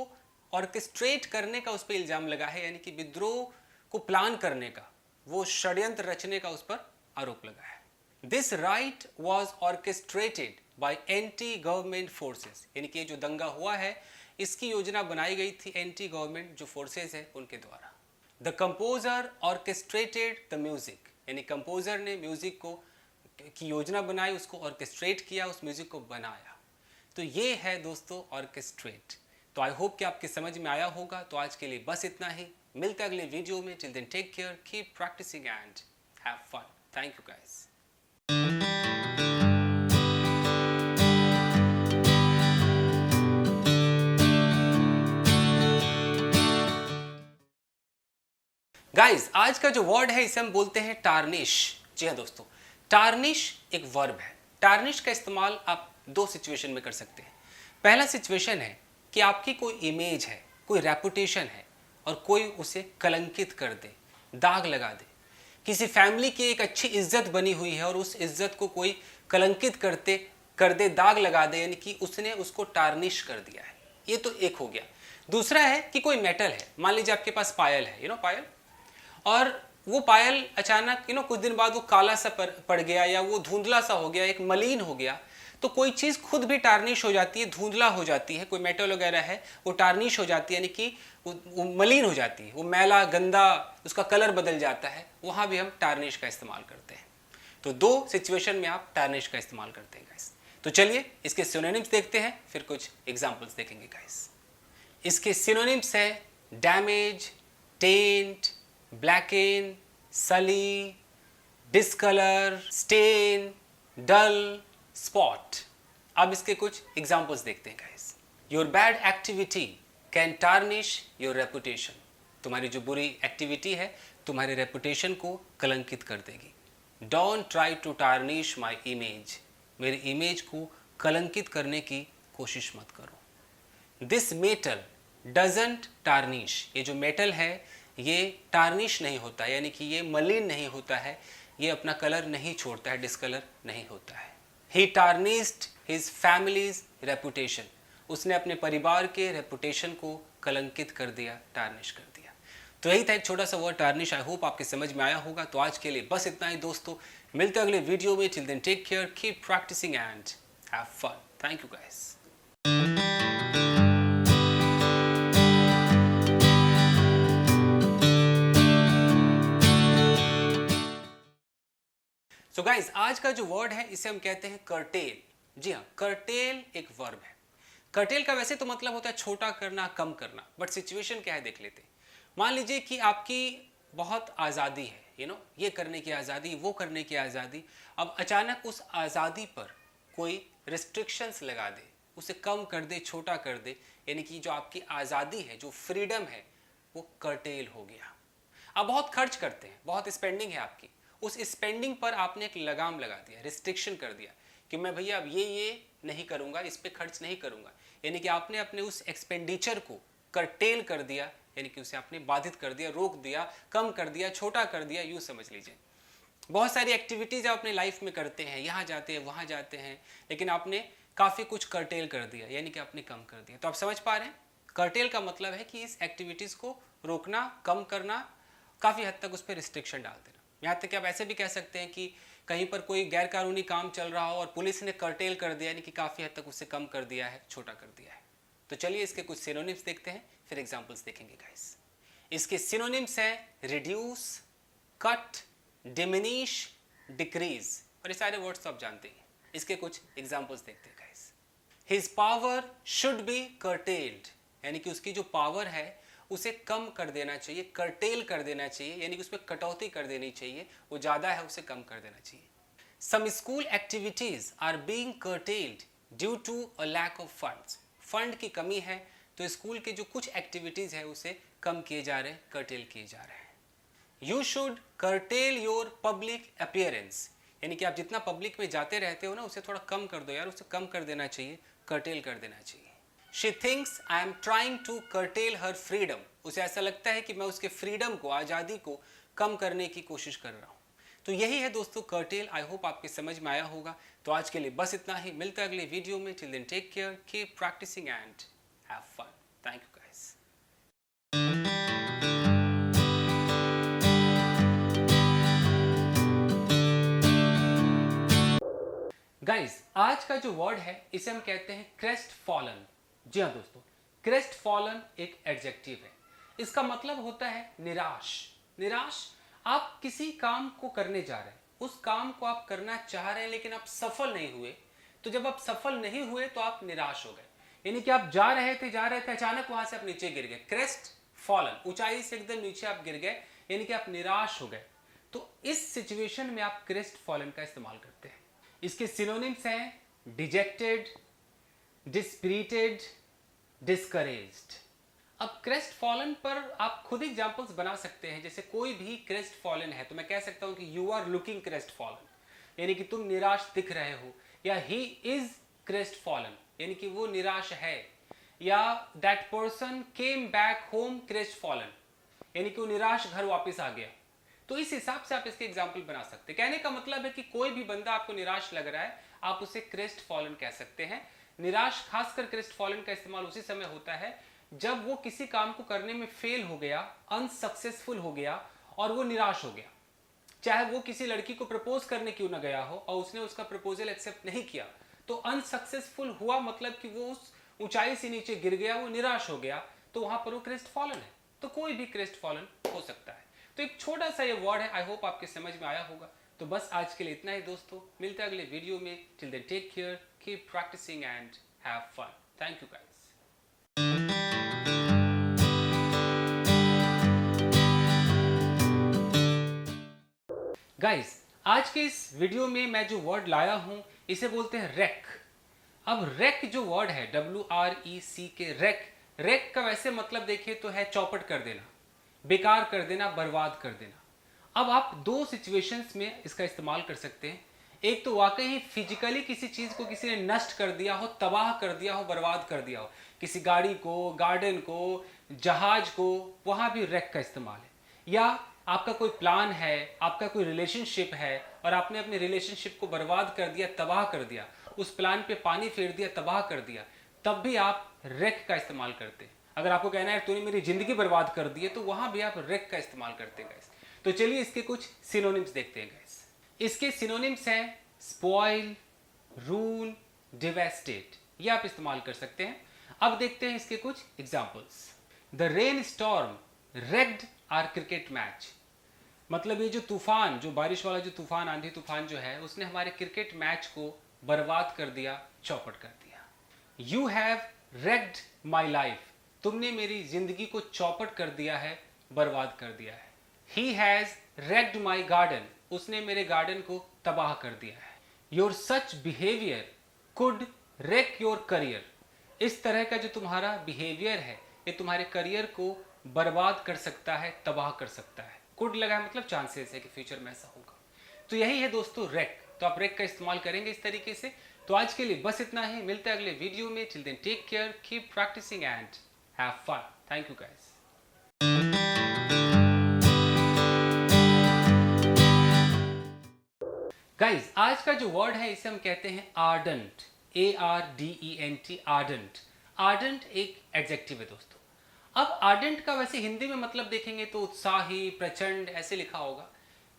ऑर्केस्ट्रेट करने का उस पर इल्जाम लगा है, यानी कि विद्रोह को प्लान करने का, वो षड्यंत्र रचने का उस पर आरोप लगा है। This right was orchestrated bye anti government forces, यानी कि जो दंगा हुआ है इसकी योजना बनाई गई थी एंटी गवर्नमेंट जो फोर्सेस है उनके द्वारा। The composer orchestrated the music, यानी कंपोजर ने म्यूजिक को की योजना बनाई, उसको ऑर्केस्ट्रेट किया, उस म्यूजिक को बनाया। तो ये है दोस्तों ऑर्केस्ट्रेट। तो आई होप कि आपकी समझ में आया होगा। तो आज के लिए बस इतना ही, मिलते हैं अगले वीडियो में। Till then take care, keep practising and have fun. Thank you guys. Guys आज का जो वर्ड है इसे हम बोलते हैं टार्निश। जी हाँ दोस्तों, टार्निश एक वर्ब है। टार्निश का इस्तेमाल आप दो सिचुएशन में कर सकते हैं। पहला सिचुएशन है कि आपकी कोई इमेज है, कोई रेपुटेशन है और कोई उसे कलंकित कर दे, दाग लगा दे। किसी फैमिली की एक अच्छी इज्जत बनी हुई है और उस इज्जत को कोई कलंकित कर दे, दाग लगा दे, यानी कि उसने उसको टार्निश कर दिया है। ये तो एक हो गया। दूसरा है कि कोई मेटल है, मान लीजिए आपके पास पायल है, पायल, और वो पायल अचानक कुछ दिन बाद वो काला सा पड़ गया या वो धुंधला सा हो गया, एक मलिन हो गया। तो कोई चीज़ खुद भी टार्निश हो जाती है, धुंधला हो जाती है, कोई मेटल वगैरह है वो टार्निश हो जाती है, यानी कि वो मलिन हो जाती है, वो मैला गंदा, उसका कलर बदल जाता है। वहाँ भी हम टार्निश का इस्तेमाल करते हैं। तो दो सिचुएशन में आप टार्निश का इस्तेमाल करते हैं गाइस। तो चलिए इसके सिनोनिम्स देखते हैं, फिर कुछ एग्जाम्पल्स देखेंगे गाइस। इसके सिनोनिम्स हैं डैमेज, टेंट, ब्लैकन, सली, डिस्कलर, स्टेन, डल, स्पॉट। अब इसके कुछ एग्जाम्पल्स देखते हैं guys. Your bad activity can tarnish your reputation. तुम्हारी जो बुरी एक्टिविटी है तुम्हारे रेपुटेशन को कलंकित कर देगी। Don't try to tarnish my image. मेरी इमेज को कलंकित करने की कोशिश मत करो। This metal doesn't tarnish. ये जो मेटल है ये टार्निश नहीं होता, यानी कि ये मलिन नहीं होता है, ये अपना कलर नहीं छोड़ता है, डिस्कलर नहीं होता है। He tarnished his family's reputation. उसने अपने परिवार के रेपुटेशन को कलंकित कर दिया, टार्निश कर दिया। तो यही था एक छोटा सा वर्ड टार्निश। आई होप आपके समझ में आया होगा। तो आज के लिए बस इतना ही दोस्तों, मिलते हैं अगले वीडियो में। Till then take care, keep practising and have fun. Thank you guys. So guys, आज का जो वर्ड है इसे हम कहते हैं कर्टेल। जी हाँ, कर्टेल एक वर्ब है। कर्टेल का वैसे तो मतलब होता है छोटा करना, कम करना, बट सिचुएशन क्या है देख लेते हैं। मान लीजिए कि आपकी बहुत आज़ादी है, ये करने की आज़ादी, वो करने की आज़ादी। अब अचानक उस आज़ादी पर कोई रिस्ट्रिक्शंस लगा दे, उसे कम कर दे, छोटा कर दे, यानी कि जो आपकी आज़ादी है, जो फ्रीडम है, वो कर्टेल हो गया। आप बहुत खर्च करते हैं, बहुत स्पेंडिंग है आपकी, उस स्पेंडिंग पर आपने एक लगाम लगा दिया, रिस्ट्रिक्शन कर दिया कि मैं भैया अब ये नहीं करूँगा, इस पर खर्च नहीं करूँगा। यानी कि आपने अपने उस एक्सपेंडिचर को कर्टेल कर दिया, यानी कि उसे आपने बाधित कर दिया, रोक दिया, कम कर दिया, छोटा कर दिया, यूँ समझ लीजिए। बहुत सारी एक्टिविटीज़ आप अपने लाइफ में करते हैं, यहाँ जाते हैं, वहाँ जाते हैं, लेकिन आपने काफ़ी कुछ कर्टेल कर दिया, यानी कि आपने कम कर दिया। तो आप समझ पा रहे हैं, कर्टेल का मतलब है कि इस एक्टिविटीज़ को रोकना, कम करना, काफ़ी हद तक उस पर रिस्ट्रिक्शन डाल देना। यहाँ तक कि आप ऐसे भी कह सकते हैं कि कहीं पर कोई गैरकानूनी काम चल रहा हो और पुलिस ने कर्टेल कर दिया, यानी कि काफ़ी हद तक उसे कम कर दिया है, छोटा कर दिया है। तो चलिए इसके कुछ सिनोनिम्स देखते हैं, फिर एग्जाम्पल्स देखेंगे गाइस। इसके सिनोनिम्स हैं रिड्यूस, कट, डिमिनिश, डिक्रीज, और ये सारे वर्ड्स तो आप जानते हैं। इसके कुछ एग्जाम्पल्स देखते हैं guys. His power should be curtailed, यानी कि उसकी जो पावर है उसे कम कर देना चाहिए, कर्टेल कर देना चाहिए, यानी कि उसमें कटौती कर देनी चाहिए, वो ज़्यादा है उसे कम कर देना चाहिए। Some school activities are being curtailed due to a lack of funds, fund की कमी है तो स्कूल के जो कुछ एक्टिविटीज़ है उसे कम किए जा रहे हैं, कर्टेल किए जा रहे हैं। You should cartel your public appearance, यानी कि आप जितना पब्लिक में जाते रहते हो ना, उसे थोड़ा कम कर दो यार, उसे कम कर देना चाहिए, कर्टेल कर देना चाहिए। She thinks I am trying to curtail her freedom, उसे ऐसा लगता है कि मैं उसके फ्रीडम को, आज़ादी को कम करने की कोशिश कर रहा हूँ। तो यही है दोस्तों कर्टेल। आई होप आपके समझ में आया होगा। तो आज के लिए बस इतना ही, मिलता है अगले वीडियो में। Till then take care, keep practising and have fun. Thank you guys. Guys, आज का जो वर्ड है इसे हम कहते हैं क्रेस्ट फॉलन। जी हाँ दोस्तों, क्रेस्ट फॉलन एक एडजेक्टिव है। इसका मतलब होता है निराश। निराश, आप किसी काम को करने जा रहे हैं, उस काम को आप करना चाह रहे हैं लेकिन आप सफल नहीं हुए। तो जब आप सफल नहीं हुए तो आप निराश हो गए, यानी कि आप जा रहे थे, अचानक वहां से आप नीचे गिर गए। क्रेस्ट फॉलन, ऊंचाई से एकदम नीचे आप गिर गए, यानी कि आप निराश हो गए। तो इस सिचुएशन में आप क्रेस्ट फॉलन का इस्तेमाल करते हैं। इसके सिनोनिम्स हैं डिजेक्टेड, डिस्पिरिटेड, डिस्करेज्ड। अब क्रेस्ट फॉलन पर आप खुद एग्जांपल्स बना सकते हैं। जैसे कोई भी क्रेस्ट फॉलन है तो मैं कह सकता हूं कि you are looking crestfallen, यानी कि तुम निराश दिख रहे हो, या ही इज क्रेस्ट फॉलन, यानी कि वो निराश है, या that person came back home crest fallen, यानी कि वो निराश घर वापस आ गया। तो इस हिसाब से आप इसके एग्जाम्पल बना सकते हैं। कहने का मतलब है कि कोई भी बंदा आपको निराश लग रहा है, आप उसे क्रेस्ट फॉलन कह सकते हैं। निराश, खासकर क्रेस्ट फॉलन का इस्तेमाल उसी समय होता है जब वो किसी काम को करने में फेल हो गया, अनसक्सेसफुल हो गया और वो निराश हो गया। चाहे वो किसी लड़की को प्रपोज करने क्यों ना गया हो और उसने उसका प्रपोजल एक्सेप्ट नहीं किया, तो अनसक्सेसफुल हुआ, मतलब कि वो उस ऊंचाई से नीचे गिर गया, वो निराश हो गया, तो वहां पर वो क्रेस्ट फॉलन है। तो कोई भी क्रेस्ट फॉलन हो सकता है। तो एक छोटा सा ये वर्ड है, आई होप आपके समझ में आया होगा। तो बस आज के लिए इतना ही दोस्तों, मिलते हैं अगले वीडियो में। Till then take care, keep practising and have fun. Thank you guys. Guys, आज के इस वीडियो में मैं जो वर्ड लाया हूं इसे बोलते हैं रेक। अब रेक जो वर्ड है, WREC, रेक का वैसे मतलब देखिए तो है चौपट कर देना, बेकार कर देना, बर्बाद कर देना। अब आप दो सिचुएशंस में इसका इस्तेमाल कर सकते हैं। एक तो वाकई ही फिजिकली किसी चीज को किसी ने नष्ट कर दिया हो, तबाह कर दिया हो, बर्बाद कर दिया हो, किसी गाड़ी को, गार्डन को, जहाज को, वहां भी रेक का इस्तेमाल है। या आपका कोई प्लान है, आपका कोई रिलेशनशिप है और आपने अपने रिलेशनशिप को बर्बाद कर दिया, तबाह कर दिया, उस प्लान पे पानी फेर दिया, तबाह कर दिया, तब भी आप रेक का इस्तेमाल करते हैं। अगर आपको कहना है तूने मेरी जिंदगी बर्बाद कर दी है, तो वहां भी आप रेक का इस्तेमाल करते हैं गाइस। तो चलिए इसके कुछ सिनोनिम्स देखते हैं गाइस। इसके सिनोनिम्स हैं स्पॉइल, रूल, डिवेस्टेट, ये आप इस्तेमाल कर सकते हैं। अब देखते हैं इसके कुछ examples. The rain storm wrecked our cricket match. मतलब ये जो तूफान, जो बारिश वाला जो तूफान, आंधी तूफान जो है, उसने हमारे क्रिकेट मैच को बर्बाद कर दिया, चौपट कर दिया। You have wrecked my life, तुमने मेरी जिंदगी को चौपट कर दिया है, बर्बाद कर दिया है। He has wrecked my garden, उसने मेरे गार्डन को तबाह कर दिया है। Your such behaviour could wreck your career, इस तरह का जो तुम्हारा बिहेवियर है ये तुम्हारे करियर को बर्बाद कर सकता है, तबाह कर सकता है। कुड लगा है मतलब चांसेस है कि फ्यूचर में ऐसा होगा। तो यही है दोस्तों रेक। तो आप रेक का इस्तेमाल करेंगे इस तरीके से। तो आज के लिए बस इतना ही, मिलते हैं अगले वीडियो में। Till then take care, keep practising and have fun. Thank you guys. Guys आज का जो वर्ड है इसे हम कहते हैं आर्डेंट, ARDENT, आर्डेंट। आर्डेंट एक एडजेक्टिव है दोस्तों। अब आर्डेंट का वैसे हिंदी में मतलब देखेंगे तो उत्साही, प्रचंड ऐसे लिखा होगा।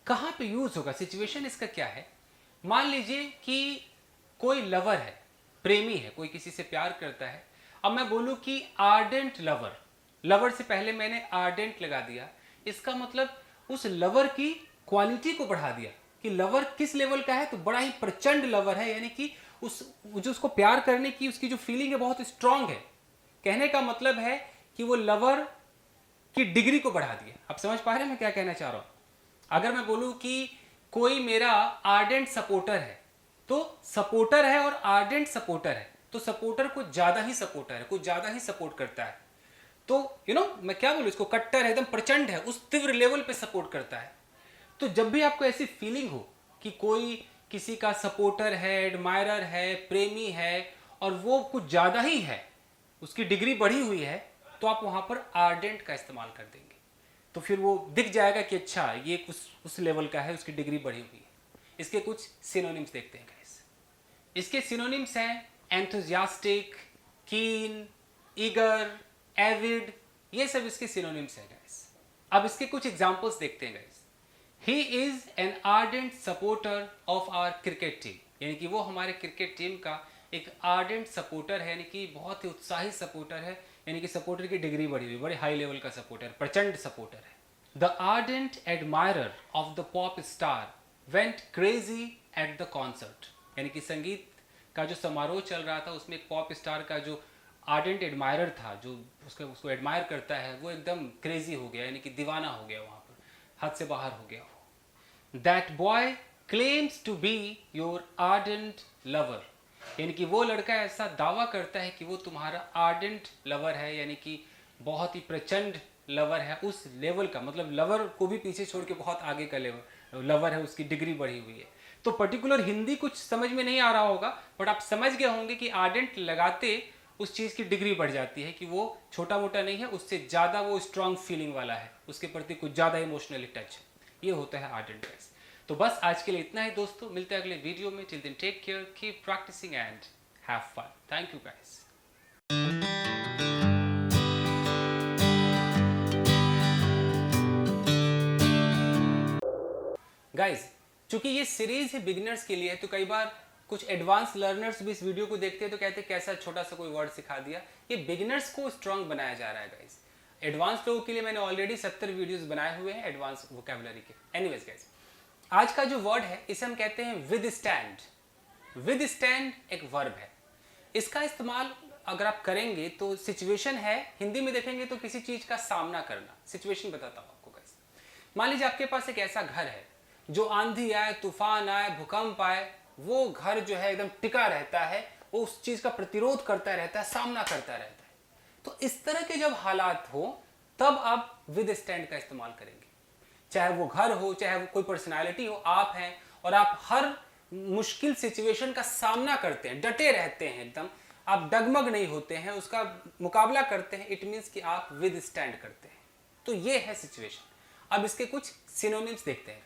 कहाँ पे यूज होगा, सिचुएशन इसका क्या है? मान लीजिए कि कोई लवर है, प्रेमी है, कोई किसी से प्यार करता है। अब मैं बोलूं कि आर्डेंट लवर, लवर से पहले मैंने आर्डेंट लगा दिया, इसका मतलब उस लवर की क्वालिटी को बढ़ा दिया कि लवर किस लेवल का है, तो बड़ा ही प्रचंड लवर है, यानी कि उस जो उसको प्यार करने की उसकी जो फीलिंग है बहुत स्ट्रांग है। कहने का मतलब है कि वो लवर की डिग्री को बढ़ा दिया। आप समझ पा रहे हैं मैं क्या कहना चाह रहा हूं? अगर मैं बोलूं कि कोई मेरा आर्डेंट सपोर्टर है, तो सपोर्टर है और आर्डेंट सपोर्टर है, तो सपोर्टर कुछ ज्यादा ही सपोर्टर है, कुछ ज्यादा ही सपोर्ट करता है। तो मैं क्या बोलूं, इसको कट्टर है, एकदम प्रचंड है, उस तीव्र लेवल पे सपोर्ट करता है। तो जब भी आपको ऐसी फीलिंग हो कि कोई किसी का सपोर्टर है, एडमायरर है, प्रेमी है और वो कुछ ज्यादा ही है, उसकी डिग्री बढ़ी हुई है, तो आप वहां पर आर्डेंट का इस्तेमाल कर देंगे। तो फिर वो दिख जाएगा कि अच्छा ये उस लेवल का है, उसकी डिग्री बढ़ी हुई है। इसके कुछ सिनोनिम्स देखते हैं गाइस। इसके सिनोनिम्स हैं एंथुजियास्टिक, कीन, ईगर, एविड, ये सब इसके सिनोनिम्स हैं गाइस। अब इसके कुछ एग्जांपल्स देखते हैं guys. He is an ardent supporter of our cricket team, यानी कि वो हमारे क्रिकेट टीम का एक आर्डेंट सपोर्टर है, यानी कि बहुत ही उत्साही सपोर्टर है, यानी कि सपोर्टर की डिग्री बढ़ी हुई, बड़े हाई लेवल का सपोर्टर, प्रचंड सपोर्टर है। The ardent admirer of the pop star went crazy at the concert, यानी कि संगीत का जो समारोह चल रहा था उसमें एक पॉप स्टार का जो आर्डेंट एडमायरर था, जो उसको एडमायर करता है, वो एकदम क्रेजी हो गया, यानी कि दीवाना हो गया, वहां पर हद से बाहर हो गया वो। That boy claims to be your ardent lover, यानी कि वो लड़का ऐसा दावा करता है कि वो तुम्हारा आर्डेंट लवर है, यानी कि बहुत ही प्रचंड लवर है, उस लेवल का, मतलब लवर को भी पीछे छोड़ के बहुत आगे का लेवल लवर है, उसकी डिग्री बढ़ी हुई है। तो पर्टिकुलर हिंदी कुछ समझ में नहीं आ रहा होगा, बट आप समझ गए होंगे कि आर्डेंट लगाते उस चीज की डिग्री बढ़ जाती है, कि वो छोटा मोटा नहीं है, उससे ज्यादा वो स्ट्रांग फीलिंग वाला है, उसके प्रति कुछ ज्यादा इमोशनली टच है। ये होता है आर्डेंट गाइस। तो बस आज के लिए इतना ही दोस्तों, मिलते हैं अगले वीडियो में। Till then take care, keep practising and have fun. Thank you guys. Guys चूंकि ये सीरीज है बिगिनर्स के लिए, तो कई बार कुछ एडवांस लर्नर्स भी इस वीडियो को देखते हैं तो कहते हैं कैसा छोटा सा कोई वर्ड सिखा दिया। ये बिगिनर्स को स्ट्रांग बनाया जा रहा है गाइस। एडवांस लोगों के लिए मैंने ऑलरेडी 70 वीडियोस बनाए हुए हैं एडवांस वोकैबुलरी के। एनीवेज गाइस, आज का जो वर्ड है इसे हम कहते हैं विद स्टैंड। विद स्टैंड एक वर्ब है। इसका इस्तेमाल अगर आप करेंगे तो सिचुएशन है, हिंदी में देखेंगे तो किसी चीज का सामना करना। सिचुएशन बताता हूं आपको गाइस। मान लीजिए आपके पास एक ऐसा घर है जो आंधी आए, तूफान आए, भूकंप आए, वो घर जो है एकदम टिका रहता है, वो उस चीज का प्रतिरोध करता रहता है, सामना करता रहता है। तो इस तरह के जब हालात हो तब आप विद स्टैंड का इस्तेमाल करेंगे। चाहे वो घर हो, चाहे वो कोई पर्सनालिटी हो, आप हैं और आप हर मुश्किल सिचुएशन का सामना करते हैं, डटे रहते हैं, एकदम आप डगमग नहीं होते हैं, उसका मुकाबला करते हैं। इट मीन्स कि आप विद स्टैंड करते हैं। तो ये है सिचुएशन। अब इसके कुछ सिनोनिम्स देखते हैं।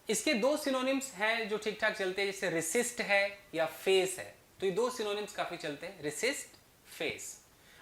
इसके दो सिनोनिम्स हैं जो ठीक ठाक चलते हैं, जैसे रेसिस्ट है या फेस है। तो ये दो सिनोनिम्स काफी चलते हैं, रेसिस्ट, फेस।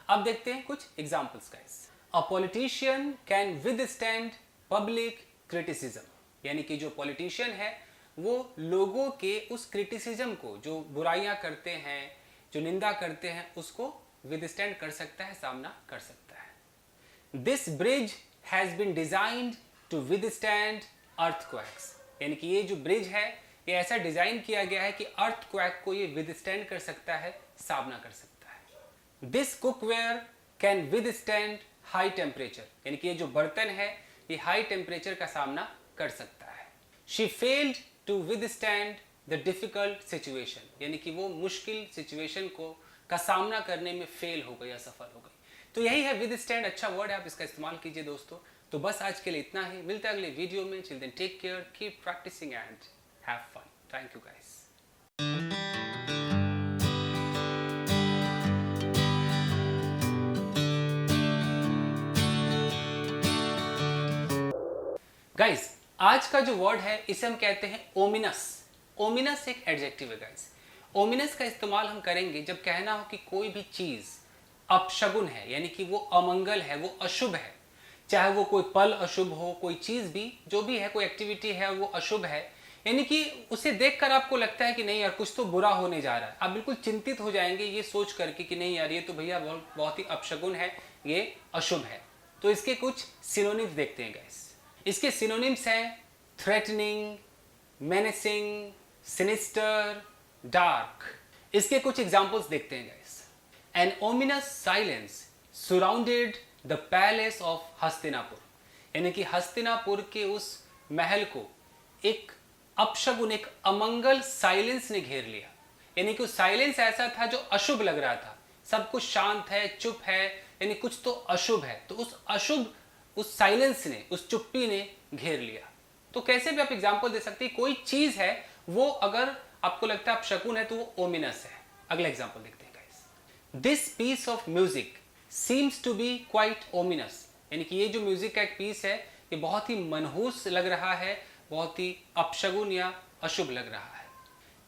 अब देखते हैं कुछ examples guys. A politician can withstand public criticism, यानी कि जो पॉलिटिशियन है वो लोगों के उस क्रिटिसिज्म को, जो बुराइयां करते हैं, जो निंदा करते हैं, उसको विदस्टैंड कर सकता है, सामना कर सकता है। This bridge has been designed to withstand earthquakes, यानी कि ये जो ब्रिज है ये ऐसा डिजाइन किया गया है कि अर्थक्वेक को ये विदस्टैंड कर सकता है, सामना कर सकता है। This cookware can withstand high temperature, यानी कि ये जो बर्तन है ये हाई टेम्परेचर का सामना कर सकता है। She failed to withstand the difficult situation, यानी कि वो मुश्किल सिचुएशन को का सामना करने में फेल हो गई, असफल हो गई। तो यही है विदस्टैंड, अच्छा वर्ड है, आप इसका इस्तेमाल कीजिए दोस्तों। तो बस आज के लिए इतना ही, मिलते हैं अगले वीडियो में। Till then take care, keep practising and have fun. Thank you guys. Guys आज का जो वर्ड है इसे हम कहते हैं ओमिनस। ओमिनस एक एडजेक्टिव है गाइस। ओमिनस का इस्तेमाल हम करेंगे जब कहना हो कि कोई भी चीज अपशगुन है, यानी कि वो अमंगल है, वो अशुभ है। चाहे वो कोई पल अशुभ हो, कोई चीज भी जो भी है, कोई एक्टिविटी है वो अशुभ है, यानी कि उसे देखकर आपको लगता है कि नहीं यार कुछ तो बुरा होने जा रहा है। आप बिल्कुल चिंतित हो जाएंगे ये सोच करके कि नहीं यार ये तो भैया बहुत ही अपशगुन है, ये अशुभ है। तो इसके कुछ सिनोनिम्स देखते हैं गाइस। इसके सिनोनिम्स हैं थ्रेटनिंग, मेनेसिंग, सिनिस्टर, डार्क। इसके कुछ एग्जांपल्स देखते हैं guys. An ominous silence surrounded the palace of Hastinapur, यानी कि हस्तिनापुर के उस महल को एक अपशगुन, एक अमंगल साइलेंस ने घेर लिया। यानी कि उस साइलेंस ऐसा था जो अशुभ लग रहा था, सब कुछ शांत है, चुप है, यानी कुछ तो अशुभ है। तो उस अशुभ, उस साइलेंस ने, उस चुप्पी ने घेर लिया। तो कैसे भी आप एग्जांपल दे सकते हैं, कोई चीज है वो अगर आपको लगता है अपशगुन है तो वो ओमिनस है। अगला एग्जांपल देखते हैं guys. This piece of music seems to be quite ominous, यानी कि ये जो म्यूजिक का एक पीस है ये बहुत ही मनहूस लग रहा है, बहुत ही अपशगुन या अशुभ लग रहा है।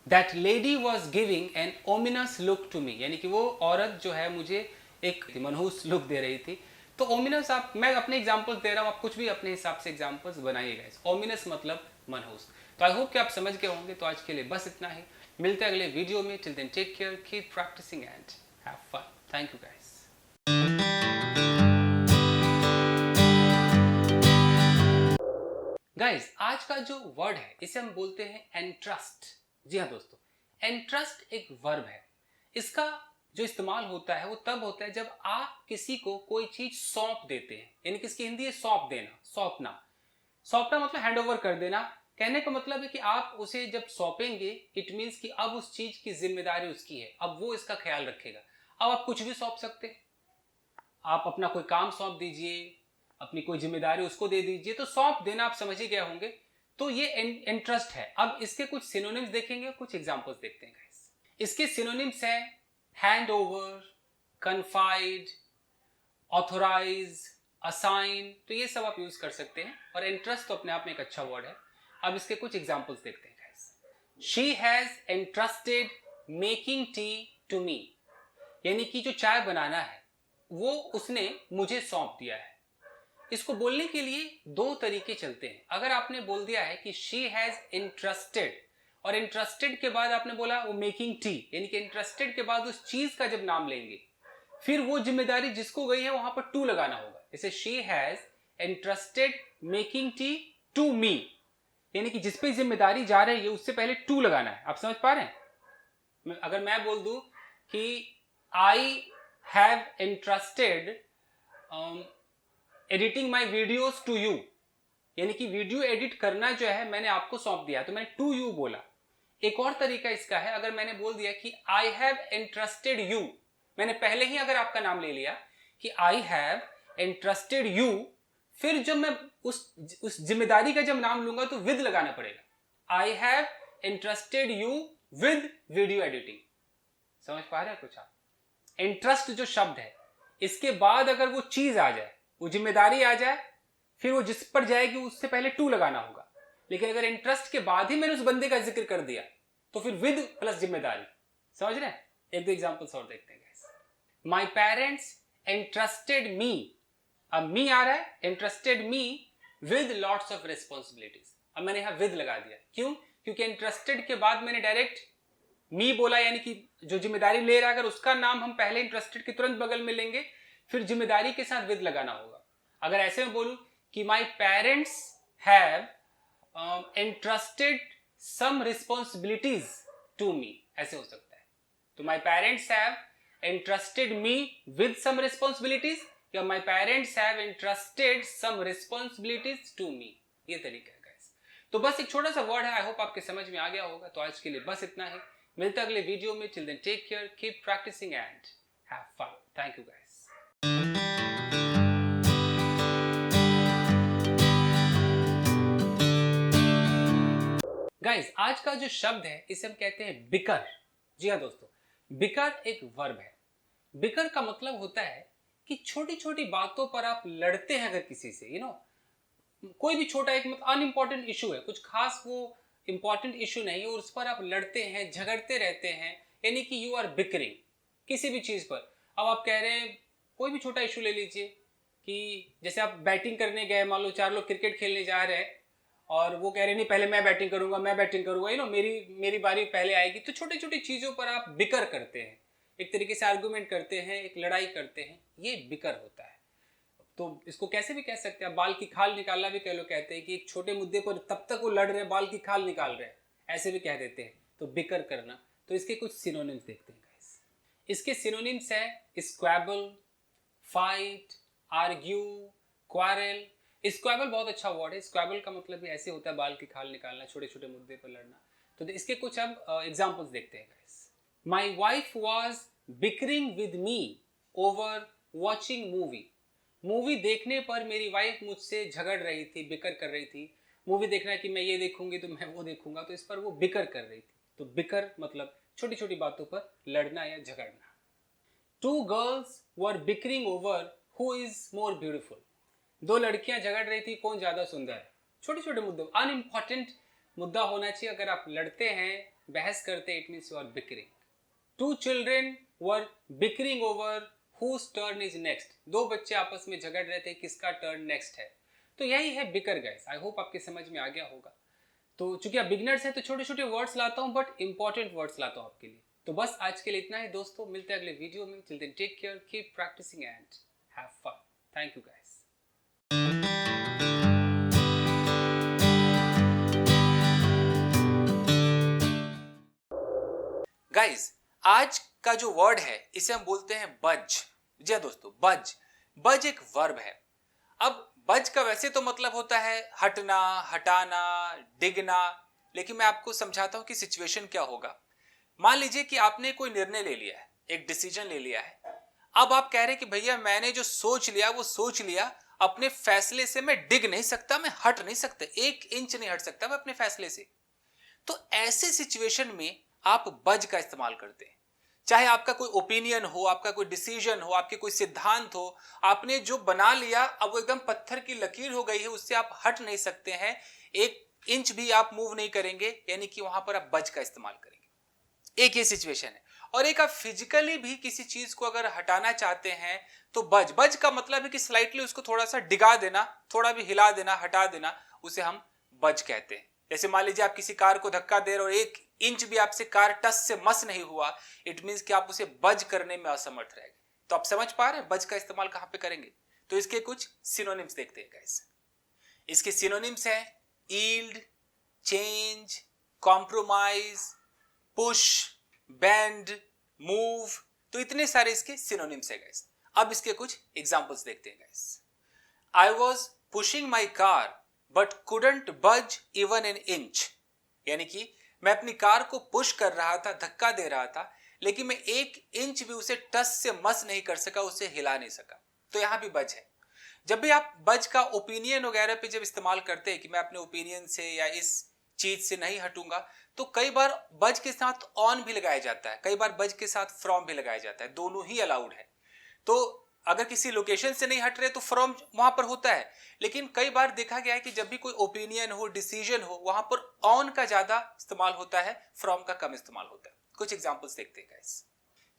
That lady was giving an ominous look to me, यानी कि वो औरत जो है मुझे एक मनहूस लुक दे रही थी। तो ओमिनस, आप, मैं अपने एग्जांपल्स दे रहा हूं, आप कुछ भी अपने हिसाब से एग्जांपल्स बनाइएगा। ओमिनस मतलब मनहूस। तो आई होप कि आप समझ गए होंगे। तो आज के लिए बस इतना ही, मिलते हैं अगले वीडियो में। Till then take care, keep practising and have fun. Thank you guys. Guys आज का जो वर्ड है इसे हम बोलते हैं एंट्रस्ट। जी हाँ दोस्तों, एंट्रस्ट एक वर्ब है। इसका जो इस्तेमाल होता है वो तब होता है जब आप किसी को कोई चीज सौंप देते हैं, यानी कि इसकी हिंदी है सौंप देना, सौंपना। सौंपना मतलब हैंड ओवर कर देना। कहने का मतलब है कि आप उसे जब सौंपेंगे, इट मीन्स कि अब उस चीज की जिम्मेदारी उसकी है, अब वो इसका ख्याल रखेगा। अब आप कुछ भी सौंप सकते हैं, आप अपना कोई काम सौंप दीजिए, अपनी कोई जिम्मेदारी उसको दे दीजिए। तो सौंप देना आप समझ ही गए होंगे। तो ये इंटरेस्ट है। अब इसके कुछ सिनोनिम्स देखेंगे, कुछ एग्जांपल्स देखते हैं गाइस। इसके सिनोनिम्स हैं hand over, confide, authorise, assign. तो ये सब आप यूज कर सकते हैं, और इंटरेस्ट तो अपने आप में एक अच्छा वर्ड है। अब इसके कुछ एग्जांपल्स देखते हैं guys. She has entrusted making tea to me, यानी कि जो चाय बनाना है वो उसने मुझे सौंप दिया है। इसको बोलने के लिए दो तरीके चलते हैं। अगर आपने बोल दिया है कि शी हैज इंटरेस्टेड, और इंटरेस्टेड के बाद आपने बोला वो मेकिंग टी, यानी कि इंटरेस्टेड के बाद उस चीज का जब नाम लेंगे, फिर वो जिम्मेदारी जिसको गई है वहां पर टू लगाना होगा। जैसे she has interested making tea to me, यानी कि जिस पे जिम्मेदारी जा रही है उससे पहले टू लगाना है। आप समझ पा रहे हैं? अगर मैं बोल दूं कि I have interested editing my videos to you, यानी कि वीडियो एडिट करना जो है मैंने आपको सौंप दिया, तो मैंने टू यू बोला। एक और तरीका इसका है, अगर मैंने बोल दिया कि आई हैव इंटरेस्टेड यू, मैंने पहले ही अगर आपका नाम ले लिया कि आई हैव इंटरेस्टेड यू, फिर जब मैं उस जिम्मेदारी का जब नाम लूंगा तो विद लगाना पड़ेगा। आई have interested you with video editing. समझ पा रहे हैं कुछ आप? इंटरेस्ट जो शब्द है, इसके बाद अगर वो चीज आ जाए, वो जिम्मेदारी आ जाए, फिर वो जिस पर जाएगी उससे पहले टू लगाना होगा। लेकिन अगर इंटरेस्ट के बाद ही मैंने उस बंदे का जिक्र कर दिया तो फिर विद प्लस जिम्मेदारी। समझ रहे हैं? एक दो एग्जांपल्स और देखते हैं गाइस। माय पेरेंट्स इंटरेस्टेड मी, अब मी आ रहा है, interested me with lots of responsibilities. अब मैंने यहां विद लगा दिया, क्यों? क्योंकि इंटरेस्टेड के बाद मैंने डायरेक्ट मी बोला, यानी कि जो जिम्मेदारी ले रहा है अगर उसका नाम हम पहले इंटरेस्टेड के तुरंत बगल में लेंगे, फिर जिम्मेदारी के साथ विद लगाना होगा। अगर ऐसे में बोलूं कि my parents have entrusted some responsibilities to me, ऐसे हो सकता है. तो my parents have entrusted me with some responsibilities या my parents have entrusted some responsibilities to me. ये तरीका है guys. तो बस एक छोटा सा वर्ड है, आई होप आपके समझ में आ गया होगा. तो आज के लिए बस इतना ही. मिलते हैं अगले वीडियो में. Till then take care, keep practicing and have fun. Thank you guys. Guys आज का जो शब्द है इसे हम कहते हैं बिकर. जी हाँ दोस्तों, बिकर एक वर्ब है. बिकर का मतलब होता है कि छोटी छोटी बातों पर आप लड़ते हैं. अगर किसी से कोई भी छोटा एक मतलब अनइम्पॉर्टेंट इशू है, कुछ खास वो इंपॉर्टेंट इशू नहीं है और उस पर आप लड़ते हैं, झगड़ते रहते हैं, यानी कि यू आर बिकरिंग किसी भी चीज पर. अब आप कह रहे हैं कोई भी छोटा इशू ले लीजिए कि जैसे आप बैटिंग करने गए, मान लो 4 लोग क्रिकेट खेलने जा रहे हैं और वो कह रहे नहीं पहले मैं बैटिंग करूंगा मेरी बारी पहले आएगी. तो छोटी छोटी चीजों पर आप बिकर करते हैं, एक तरीके से आर्गुमेंट करते हैं, एक लड़ाई करते हैं. ये बिकर होता है. तो इसको कैसे भी कह सकते हैं, बाल की खाल निकालना भी कई लोग कहते हैं कि एक छोटे मुद्दे पर तब तक वो लड़ रहे हैं, बाल की खाल निकाल रहे हैं, ऐसे भी कह देते हैं. तो बिकर करना. तो इसके कुछ सिनोनिम्स देखते हैं गाइस. इसके सिनोनिम्स है स्क्वैबल, फाइट, आर्ग्यू, क्वारल. स्क्वैबल बहुत अच्छा वर्ड है. स्क्वैबल का मतलब भी ऐसे होता है बाल की खाल निकालना, छोटे छोटे मुद्दे पर लड़ना. तो इसके कुछ हम एग्जांपल्स देखते हैं guys. My wife was bickering with me over watching movie. Movie देखने पर मेरी वाइफ मुझसे झगड़ रही थी, बिकर कर रही थी. मूवी देखना है कि मैं ये देखूंगी तो मैं वो देखूंगा, तो इस पर वो बिकर कर रही थी. तो बिकर मतलब छोटी छोटी बातों पर लड़ना या झगड़ना. 2 girls were bickering over who is more beautiful. 2 लड़कियां झगड़ रही थी कौन ज्यादा सुंदर है. छोटे छोटे मुद्दे, अनइम्पॉर्टेंट मुद्दा होना चाहिए. अगर आप लड़ते हैं, बहस करते हैं, it means you are bickering. 2 children were bickering over whose turn is next. 2 बच्चे आपस में झगड़ रहे थे किसका टर्न नेक्स्ट है. तो यही है बिकर गाइस. आई होप आपके समझ में आ गया होगा. तो चूंकि आप बिगनर्स हैं तो छोटे छोटे वर्ड्स लाता हूं, बट इंपॉर्टेंट वर्ड्स लाता हूं आपके लिए. तो बस आज के लिए इतना है दोस्तों. मिलते हैं अगले वीडियो में. Till then take care, keep practising and have fun. Thank you guys. Guys आज का जो वर्ड है इसे हम बोलते हैं बज. जी हाँ दोस्तों, बज. बज एक वर्ब है. अब बज का वैसे तो मतलब होता है हटना, हटाना, डिगना. लेकिन मैं आपको समझाता हूं कि सिचुएशन क्या होगा. मान लीजिए कि आपने कोई निर्णय ले लिया है, एक डिसीजन ले लिया है. अब आप कह रहे हैं कि भैया मैंने जो सोच लिया वो सोच लिया, अपने फैसले से मैं डिग नहीं सकता, मैं हट नहीं सकता, 1 इंच नहीं हट सकता मैं अपने फैसले से. तो ऐसे सिचुएशन में आप बज का इस्तेमाल करते हैं. चाहे आपका कोई ओपिनियन हो, आपका कोई डिसीजन हो, आपके कोई सिद्धांत हो, आपने जो बना लिया अब वो एकदम पत्थर की लकीर हो गई है, उससे आप हट नहीं सकते हैं, 1 इंच भी आप मूव नहीं करेंगे, यानी कि वहां पर आप बज का इस्तेमाल करेंगे. एक ये सिचुएशन है. और एक आप फिजिकली भी किसी चीज को अगर हटाना चाहते हैं तो बज. बज का मतलब है कि स्लाइटली उसको थोड़ा सा डिगा देना, थोड़ा भी हिला देना, हटा देना, उसे हम बज कहते हैं. जैसे मान लीजिए आप किसी कार को धक्का दे रहे और 1 इंच भी आपसे कार टस से मस नहीं हुआ, इट मींस कि आप उसे बज करने में असमर्थ रह गए. तो आप समझ पा रहे हैं बज का इस्तेमाल कहां पे करेंगे. तो इसके कुछ सिनोनिम्स देखते हैं गाइस. इसके सिनोनिम्स है yield, change, compromise, push, bend, move. तो इतने सारे इसके सिनोनिम्स है गाइस. अब इसके कुछ एग्जांपल्स देखते हैं guys. I was pushing my car but couldn't बज इवन एन इंच. यानी कि मैं अपनी कार को पुश कर रहा था, धक्का दे रहा था, लेकिन मैं 1 इंच भी उसे टस से मस नहीं कर सका, उसे हिला नहीं सका. तो यहां भी बज है. जब भी आप बज का ओपिनियन वगैरह पे जब इस्तेमाल करते हैं कि मैं अपने ओपिनियन से या इस चीज से नहीं हटूंगा, तो कई बार बज के साथ ऑन भी लगाया जाता है, कई बार बज के साथ फ्रॉम भी लगाया जाता है. दोनों ही अलाउड है. तो अगर किसी लोकेशन से नहीं हट रहे तो फ्रॉम वहां पर होता है. लेकिन कई बार देखा गया है कि जब भी कोई ओपिनियन हो, डिसीजन हो, वहां पर ऑन का ज्यादा इस्तेमाल होता है, फ्रॉम का कम इस्तेमाल होता है. कुछ एग्जांपल्स देखते हैं गाइस.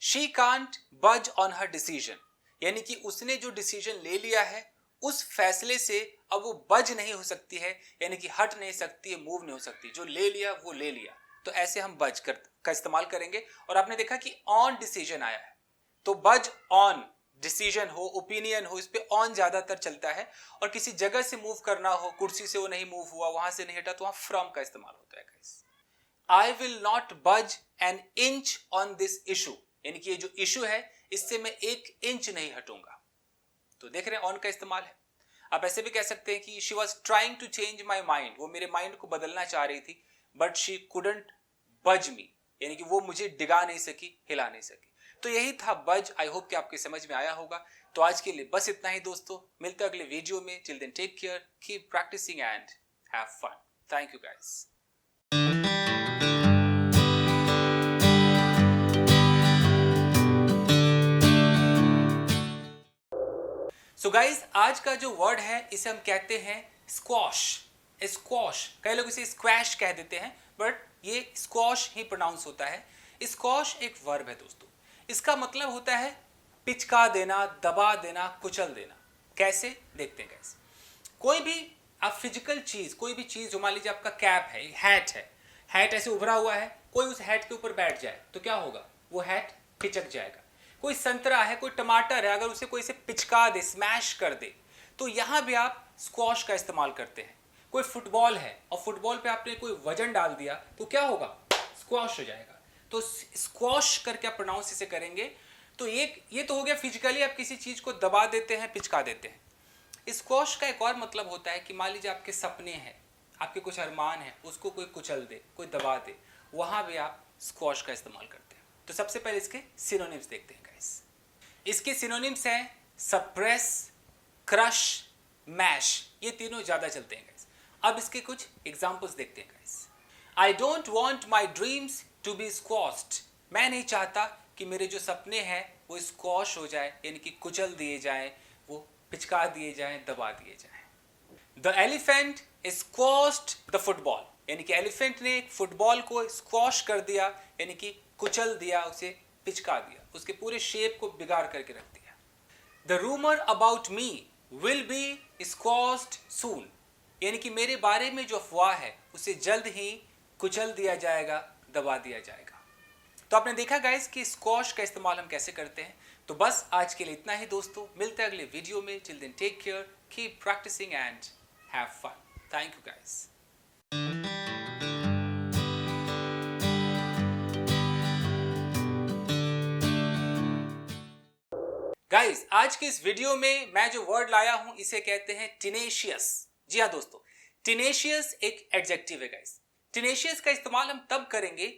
शी कांट बज ऑन हर डिसीजन. यानी कि उसने जो डिसीजन ले लिया है उस फैसले से अब वो बज नहीं हो सकती है, यानी कि हट नहीं सकती है, मूव नहीं हो सकती. जो ले लिया वो ले लिया. तो ऐसे हम बज का इस्तेमाल करेंगे. और आपने देखा कि ऑन डिसीजन आया है, तो बज ऑन डिसीजन हो, ओपिनियन हो, इस पे ऑन ज्यादातर चलता है। और किसी जगह से मूव करना हो, कुर्सी से वो नहीं मूव हुआ, वहां से नहीं हटा, तो वहां फ्रॉम का इस्तेमाल होता है गाइस। आई विल नॉट बज an inch on this issue, यानी कि ये जो इशू है इससे मैं 1 इंच नहीं हटूंगा। तो देख रहे हैं ऑन का इस्तेमाल है। आप ऐसे भी कह सकते हैं कि she was trying to change my mind, वो मेरे माइंड को बदलना चाह रही थी, बट शी कुडंट बज मी, यानी कि वो मुझे डिगा नहीं सकी, हिला नहीं सकी। तो यही था बज। आई होप कि आपके समझ में आया होगा। तो आज के लिए बस इतना ही दोस्तों, मिलते हैं अगले वीडियो में। Till then take care, keep practising and have fun. Thank you guys. So guys, आज का जो वर्ड है इसे हम कहते हैं स्क्वॉश। स्क्वॉश, कई लोग इसे स्क्वैश कह देते हैं, बट ये स्क्वॉश ही प्रोनाउंस होता है। स्क्वॉश एक वर्ब है दोस्तों। इसका मतलब होता है पिचका देना, दबा देना, कुचल देना। कैसे, देखते हैं गाइज। कोई भी आप फिजिकल चीज, कोई भी चीज जो मान लीजिए आपका कैप है, हैट है, हैट ऐसे उभरा हुआ है, कोई उस हैट के ऊपर बैठ जाए तो क्या होगा, वो हैट पिचक जाएगा। कोई संतरा है, कोई टमाटर है, अगर उसे कोई से पिचका दे, स्मैश कर दे, तो यहां भी आप स्क्वॉश का इस्तेमाल करते हैं। कोई फुटबॉल है और फुटबॉल पे आपने कोई वजन डाल दिया तो क्या होगा, स्क्वॉश हो जाएगा। तो स्क्वॉश करके आप प्रोनाउंस इसे करेंगे। तो ये तो हो गया फिजिकली आप किसी चीज को दबा देते हैं, पिचका देते हैं। स्क्वॉश का एक और मतलब होता है कि मान लीजिए आपके सपने हैं, आपके कुछ अरमान है, उसको कोई कुचल दे, कोई दबा दे, वहां भी आप स्क्वॉश का इस्तेमाल करते हैं। तो सबसे पहले इसके सिनोनिम्स देखते हैं गाइस। इसके सिनोनिम्स हैं सप्रेस, क्रश, मैश। ये तीनों ज्यादा चलते हैं गाइस। अब इसके कुछ एग्जांपल्स देखते हैं guys. I don't want my dreams to be squashed. मैं नहीं चाहता कि मेरे जो सपने हैं वो स्क्वॉश हो जाए, यानी कि कुचल दिए जाएं, वो पिचका दिए जाएं, दबा दिए जाएं। द एलिफेंट स्क्वॉश्ड द फुटबॉल, यानी कि एलिफेंट ने एक फुटबॉल को स्क्वॉश कर दिया, यानी कि कुचल दिया, उसे पिचका दिया, उसके पूरे शेप को बिगाड़ करके रख दिया। The rumour about me will be squashed soon, यानी कि मेरे बारे में जो अफवाह है उसे जल्द ही कुचल दिया जाएगा, दबा दिया जाएगा। तो आपने देखा गाइस कि स्क्वॉश का इस्तेमाल हम कैसे करते हैं। तो बस आज के लिए इतना ही दोस्तों, मिलते हैं अगले वीडियो में। Till then take care, keep practising and have fun. Thank you guys. Guys, आज के इस वीडियो में मैं जो वर्ड लाया हूं इसे कहते हैं टिनेशियस। जी हाँ दोस्तों, टिनेशियस एक एडजेक्टिव है गाइस। टिनेशियस का इस्तेमाल हम तब करेंगे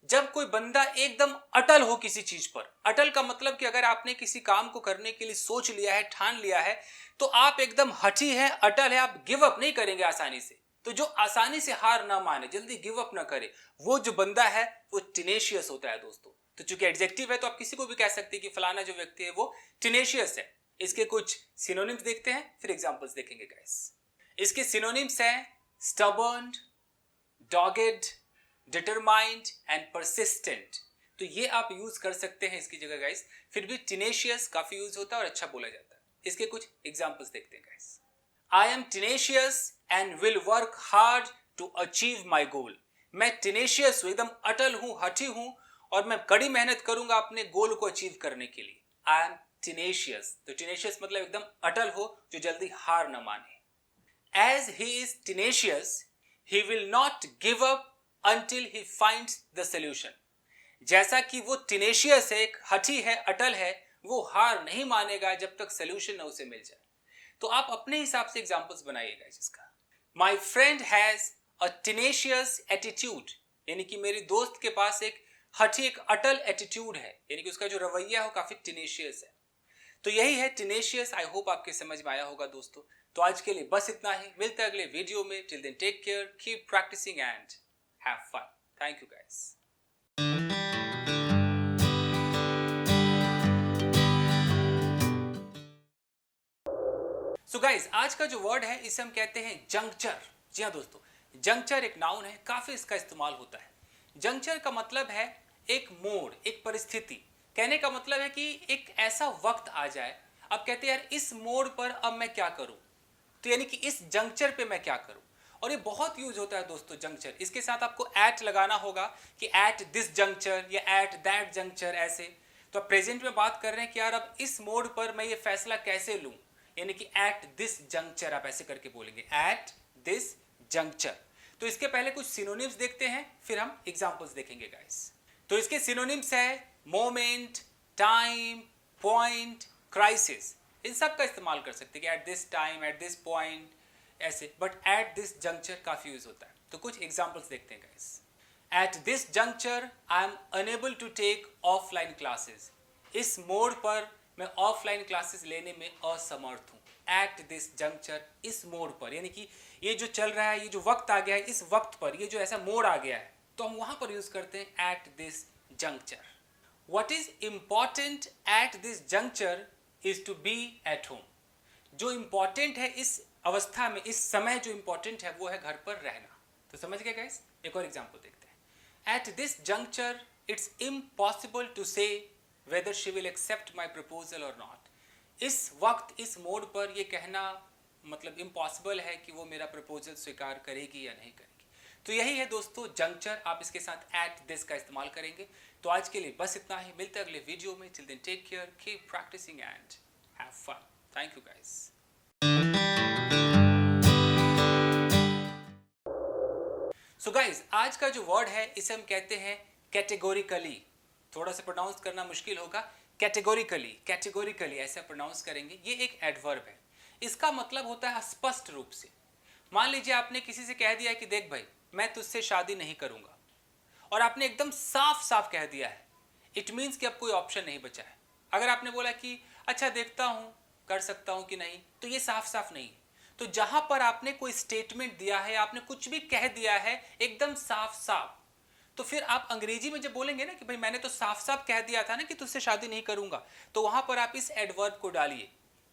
जब कोई बंदा एकदम अटल हो किसी चीज पर। अटल का मतलब कि अगर आपने किसी काम को करने के लिए सोच लिया है, ठान लिया है, तो आप एकदम हठी है, अटल है, आप गिव अप नहीं करेंगे आसानी से। तो जो आसानी से हार ना माने, जल्दी गिव अप ना करे, वो जो बंदा है वो टिनेशियस होता है दोस्तों। तो चूंकि एडजेक्टिव है तो आप किसी को भी कह सकते हैं कि फलाना जो व्यक्ति है वो टिनेशियस है। इसके कुछ सिनोनिम्स देखते हैं, फिर एग्जांपल्स देखेंगे गाइस। इसके सिनोनिम्स हैं स्टबर्न, डॉगेड, डिटरमाइंड एंड परसिस्टेंट। तो ये आप यूज कर सकते हैं इसकी जगह गाइस। फिर भी टिनेशियस काफी यूज होता है और अच्छा बोला जाता है। इसके कुछ एग्जांपल्स देखते हैं guys. I am tenacious and will work hard to achieve my goal. मैं टिनेशियस हूं, एकदम अटल हूं, हठी हूं, और मैं कड़ी मेहनत करूंगा अपने गोल को अचीव करने के लिए। आई एम टिनेशियस। तो टिनेशियस मतलब एकदम अटल हो, जो जल्दी हार न माने। As he is tenacious he will not give up until he finds the solution। जैसा कि वो टिनेशियस है, एक हठी है, अटल है, वो हार नहीं मानेगा जब तक सोल्यूशन ना उसे मिल जाए। तो आप अपने हिसाब से एग्जांपल्स बनाइएगा इसका। My friend has a टिनेशियस attitude, यानी कि मेरी दोस्त के पास एक हठी, एक अटल एटीट्यूड है, यानी कि उसका जो रवैया है वो काफी टिनेशियस है। तो यही है टिनेशियस। आई होप आपके समझ में आया होगा दोस्तों। तो आज के लिए बस इतना ही, मिलते हैं अगले वीडियो में। Till then take care, keep practising and have fun. Thank you guys. So guys, आज का जो वर्ड है इसे हम कहते हैं जंक्चर। जी हाँ दोस्तों, जंक्चर एक नाउन है, काफी इसका इस्तेमाल होता है। जंक्चर का मतलब है एक मोड़, एक परिस्थिति। कहने का मतलब है कि एक ऐसा वक्त आ जाए, अब कहते हैं यार इस मोड़ पर अब मैं क्या करूं, तो यानी कि इस जंक्चर पे मैं क्या करूं। और ये बहुत यूज होता है दोस्तों जंक्चर। इसके साथ आपको एट लगाना होगा कि एट दिस जंक्चर या एट दैट जंक्चर, ऐसे। तो अब प्रेजेंट में बात कर रहे हैं कि यार अब इस मोड पर मैं ये फैसला कैसे लूं, यानी कि एट दिस जंक्चर, आप ऐसे करके बोलेंगे एट दिस जंक्चर। तो इसके पहले कुछ सिनोनिम्स देखते हैं, फिर हम एग्जांपल्स देखेंगे गाइस। तो इसके सिनोनिम्स है मोमेंट, टाइम, पॉइंट, क्राइसिस। इन सब का इस्तेमाल कर सकते हैं कि at this time, at this point, ऐसे, बट एट दिस जंक्चर काफी यूज होता है। तो कुछ एग्जांपल्स देखते हैं guys. At this juncture I am unable to take offline classes. इस मोड पर मैं ऑफलाइन क्लासेस लेने में असमर्थ हूं। एट दिस जंक्चर, इस मोड पर, यानी कि ये जो चल रहा है, ये जो वक्त आ गया है, इस वक्त पर, ये जो ऐसा मोड आ गया है, तो हम वहां पर यूज करते हैं at this juncture. What is important at this juncture is to be at home. जो इंपॉर्टेंट है इस अवस्था में, इस समय जो इंपॉर्टेंट है वो है घर पर रहना। तो समझ गए गाइस? एक और एग्जांपल देखते हैं। At this juncture it's impossible to say whether she will accept my proposal or not. इस वक्त, इस मोड पर यह कहना मतलब इम्पॉसिबल है कि वो मेरा प्रपोजल स्वीकार करेगी या नहीं करेगी। तो यही है दोस्तों जंक्चर, आप इसके साथ एट दिस का इस्तेमाल करेंगे। तो आज के लिए बस इतना ही, मिलते हैं अगले वीडियो में। Till then take care, keep practising and have fun. Thank you guys. So guys, आज का जो वर्ड है इसे हम कहते हैं कैटेगोरिकली। थोड़ा सा प्रोनाउंस करना मुश्किल होगा, कैटेगोरिकली, कैटेगोरिकली ऐसा प्रोनाउंस करेंगे। ये एक एडवर्ब है। इसका मतलब होता है स्पष्ट रूप से। मान लीजिए आपने किसी से कह दिया कि देख भाई, मैं तुझसे शादी नहीं करूंगा, और आपने एकदम साफ साफ कह दिया है, इट मीन्स कि अब कोई ऑप्शन नहीं बचा है। अगर आपने बोला कि अच्छा देखता हूं, कर सकता हूं कि नहीं, तो ये साफ साफ नहीं। तो जहां पर आपने कोई स्टेटमेंट दिया है, आपने कुछ भी कह दिया है एकदम साफ साफ, तो फिर आप अंग्रेजी में जब बोलेंगे ना कि भाई मैंने तो साफ साफ कह दिया था ना कि तुझसे शादी नहीं करूंगा, तो वहां पर आप इस एडवर्ब को डालिए,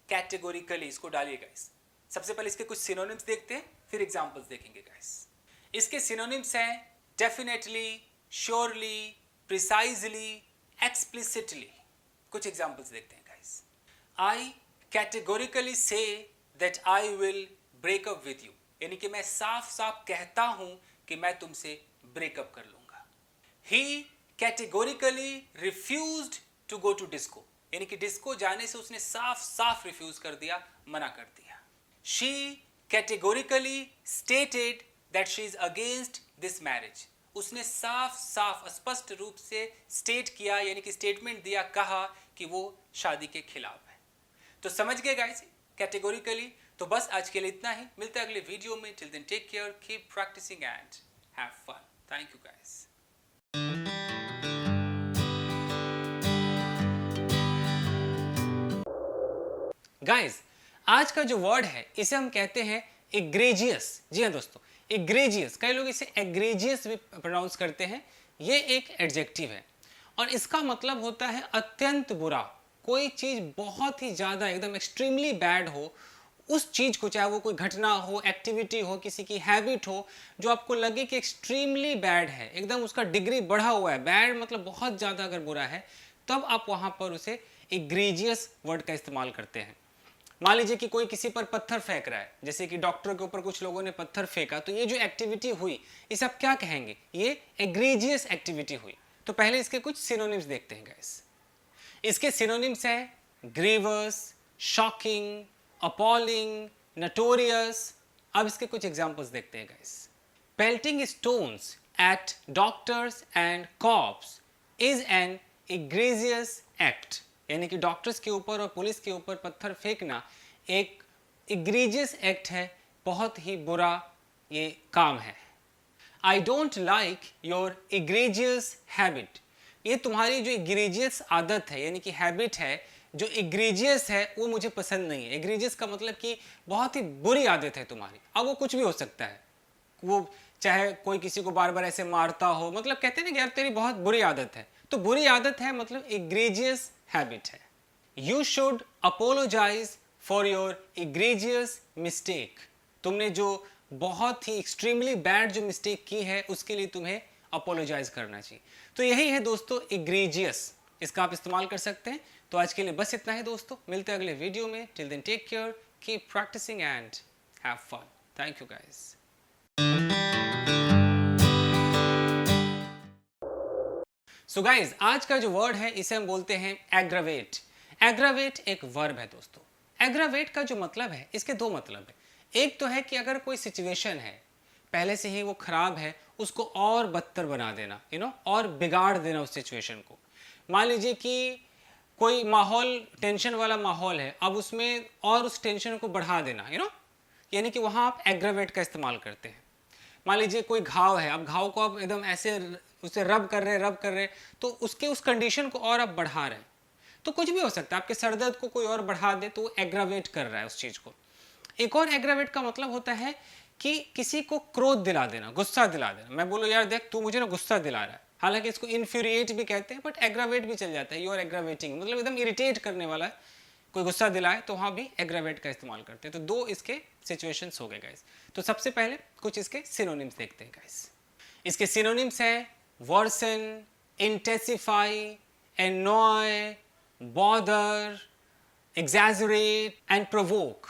कैटेगोरिकली इसको डालिए गाइस। सबसे पहले इसके कुछ सिनोनिम्स देखते हैं, फिर एग्जांपल्स देखेंगे गाइस। इसके सिनोनिम्स हैं डेफिनेटली, श्योरली, प्रिसाइजली, एक्सप्लिसिटली। कुछ एग्जांपल्स देखते हैं guys. I categorically say that I will break up with you, यानी कि मैं साफ साफ कहता हूं कि मैं तुमसे ब्रेकअप कर लूंगा। He categorically refused to go to disco, यानी कि डिस्को जाने से उसने साफ साफ रिफ्यूज कर दिया, मना कर दिया। She categorically stated that she is against this marriage, उसने साफ साफ स्पष्ट रूप से स्टेट किया, यानी कि स्टेटमेंट दिया, कहा कि वो शादी के खिलाफ है। तो समझ गए गाइस कैटेगोरिकली? तो बस आज के लिए इतना ही, मिलते हैं अगले वीडियो में। Till then take care, keep practising and have fun. Thank you guys. Guys, आज का जो वर्ड है इसे हम कहते हैं एग्रेजियस। जी हाँ दोस्तों, एग्रेजियस, कई लोग इसे एग्रेजियस भी प्रोनाउंस करते हैं। ये एक एडजेक्टिव है और इसका मतलब होता है अत्यंत बुरा। कोई चीज बहुत ही ज्यादा एकदम एक्सट्रीमली बैड हो, उस चीज को, चाहे वो कोई घटना हो, एक्टिविटी हो, किसी की हैबिट हो, जो आपको लगे कि एक्सट्रीमली बैड है, एकदम उसका डिग्री बढ़ा हुआ है, बैड मतलब बहुत ज्यादा अगर बुरा है, तब आप वहां पर उसे एग्रेजियस वर्ड का इस्तेमाल करते हैं। मान लीजिए कि कोई किसी पर पत्थर फेंक रहा है, जैसे कि डॉक्टर के ऊपर कुछ लोगों ने पत्थर फेंका, तो ये जो एक्टिविटी हुई इसे आप क्या कहेंगे? ये एग्रेजियस एक्टिविटी हुई। तो पहले इसके कुछ सिनोनिम्स देखते हैं गाइस। इसके सिनोनिम्स है ग्रीवस, शॉकिंग, अपॉलिंग, नटोरियस। अब इसके कुछ एग्जांपल्स देखते हैं guys. Pelting stones at doctors and cops is an egregious act, यानी कि डॉक्टर्स के ऊपर और पुलिस के ऊपर पत्थर फेंकना एक एग्रेजियस एक्ट है, बहुत ही बुरा ये काम है। I don't like your egregious habit, ये तुम्हारी जो एग्रेजियस आदत है, यानी कि हैबिट है, जो एग्रेजियस है वो मुझे पसंद नहीं है। एग्रेजियस का मतलब कि बहुत ही बुरी आदत है तुम्हारी। अब वो कुछ भी हो सकता है, वो चाहे कोई किसी को बार बार ऐसे मारता हो, मतलब कहते हैं ना कि यार तेरी बहुत बुरी आदत है, तो बुरी आदत है मतलब एग्रेजियस हैबिट है। You should apologise for your egregious mistake, तुमने जो बहुत ही एक्सट्रीमली बैड जो मिस्टेक की है उसके लिए तुम्हें अपोलोजाइज करना चाहिए। तो यही है दोस्तों एग्रेजियस, इसका आप इस्तेमाल कर सकते हैं। तो आज के लिए बस इतना ही दोस्तों, मिलते हैं अगले वीडियो में। Till then take care, keep practising and have fun. Thank you guys. So guys, आज का जो वर्ड है इसे हम बोलते हैं एग्रावेट। एग्रावेट एक वर्ब है दोस्तों। एग्रावेट का जो मतलब है, इसके दो मतलब है। एक तो है कि अगर कोई सिचुएशन है पहले से ही वो खराब है, उसको और बदतर बना देना, और बिगाड़ देना उस सिचुएशन को। मान लीजिए कि कोई माहौल टेंशन वाला माहौल है, अब उसमें और उस टेंशन को बढ़ा देना, यानी कि वहाँ आप एग्रावेट का इस्तेमाल करते हैं। मान लीजिए कोई घाव है, अब घाव को आप एकदम ऐसे उसे रब कर रहे तो उसके उस कंडीशन को और आप बढ़ा रहे हैं। तो कुछ भी हो सकता है, आपके सर दर्द को कोई और बढ़ा दे तो वो एग्रावेट कर रहा है उस चीज़ को। एक और एग्रावेट का मतलब होता है कि किसी को क्रोध दिला देना, गुस्सा दिला देना। मैं बोलो यार देख, तू मुझे ना गुस्सा दिला रहा है, हालांकि इसको इन्फ्यूरिएट भी कहते हैं, बट एग्रावेट भी चल जाता है। यू आर एग्रावेटिंग, मतलब एकदम इरिटेट करने वाला है, कोई गुस्सा दिलाए तो वहाँ भी एग्रावेट का इस्तेमाल करते हैं। तो दो इसके सिचुएशंस हो गए गाइस। तो सबसे पहले कुछ इसके सिनोनिम्स देखते हैं गाइस। इसके सिनोनिम्स हैं worsen, intensify, annoy, bother, exaggerate and provoke।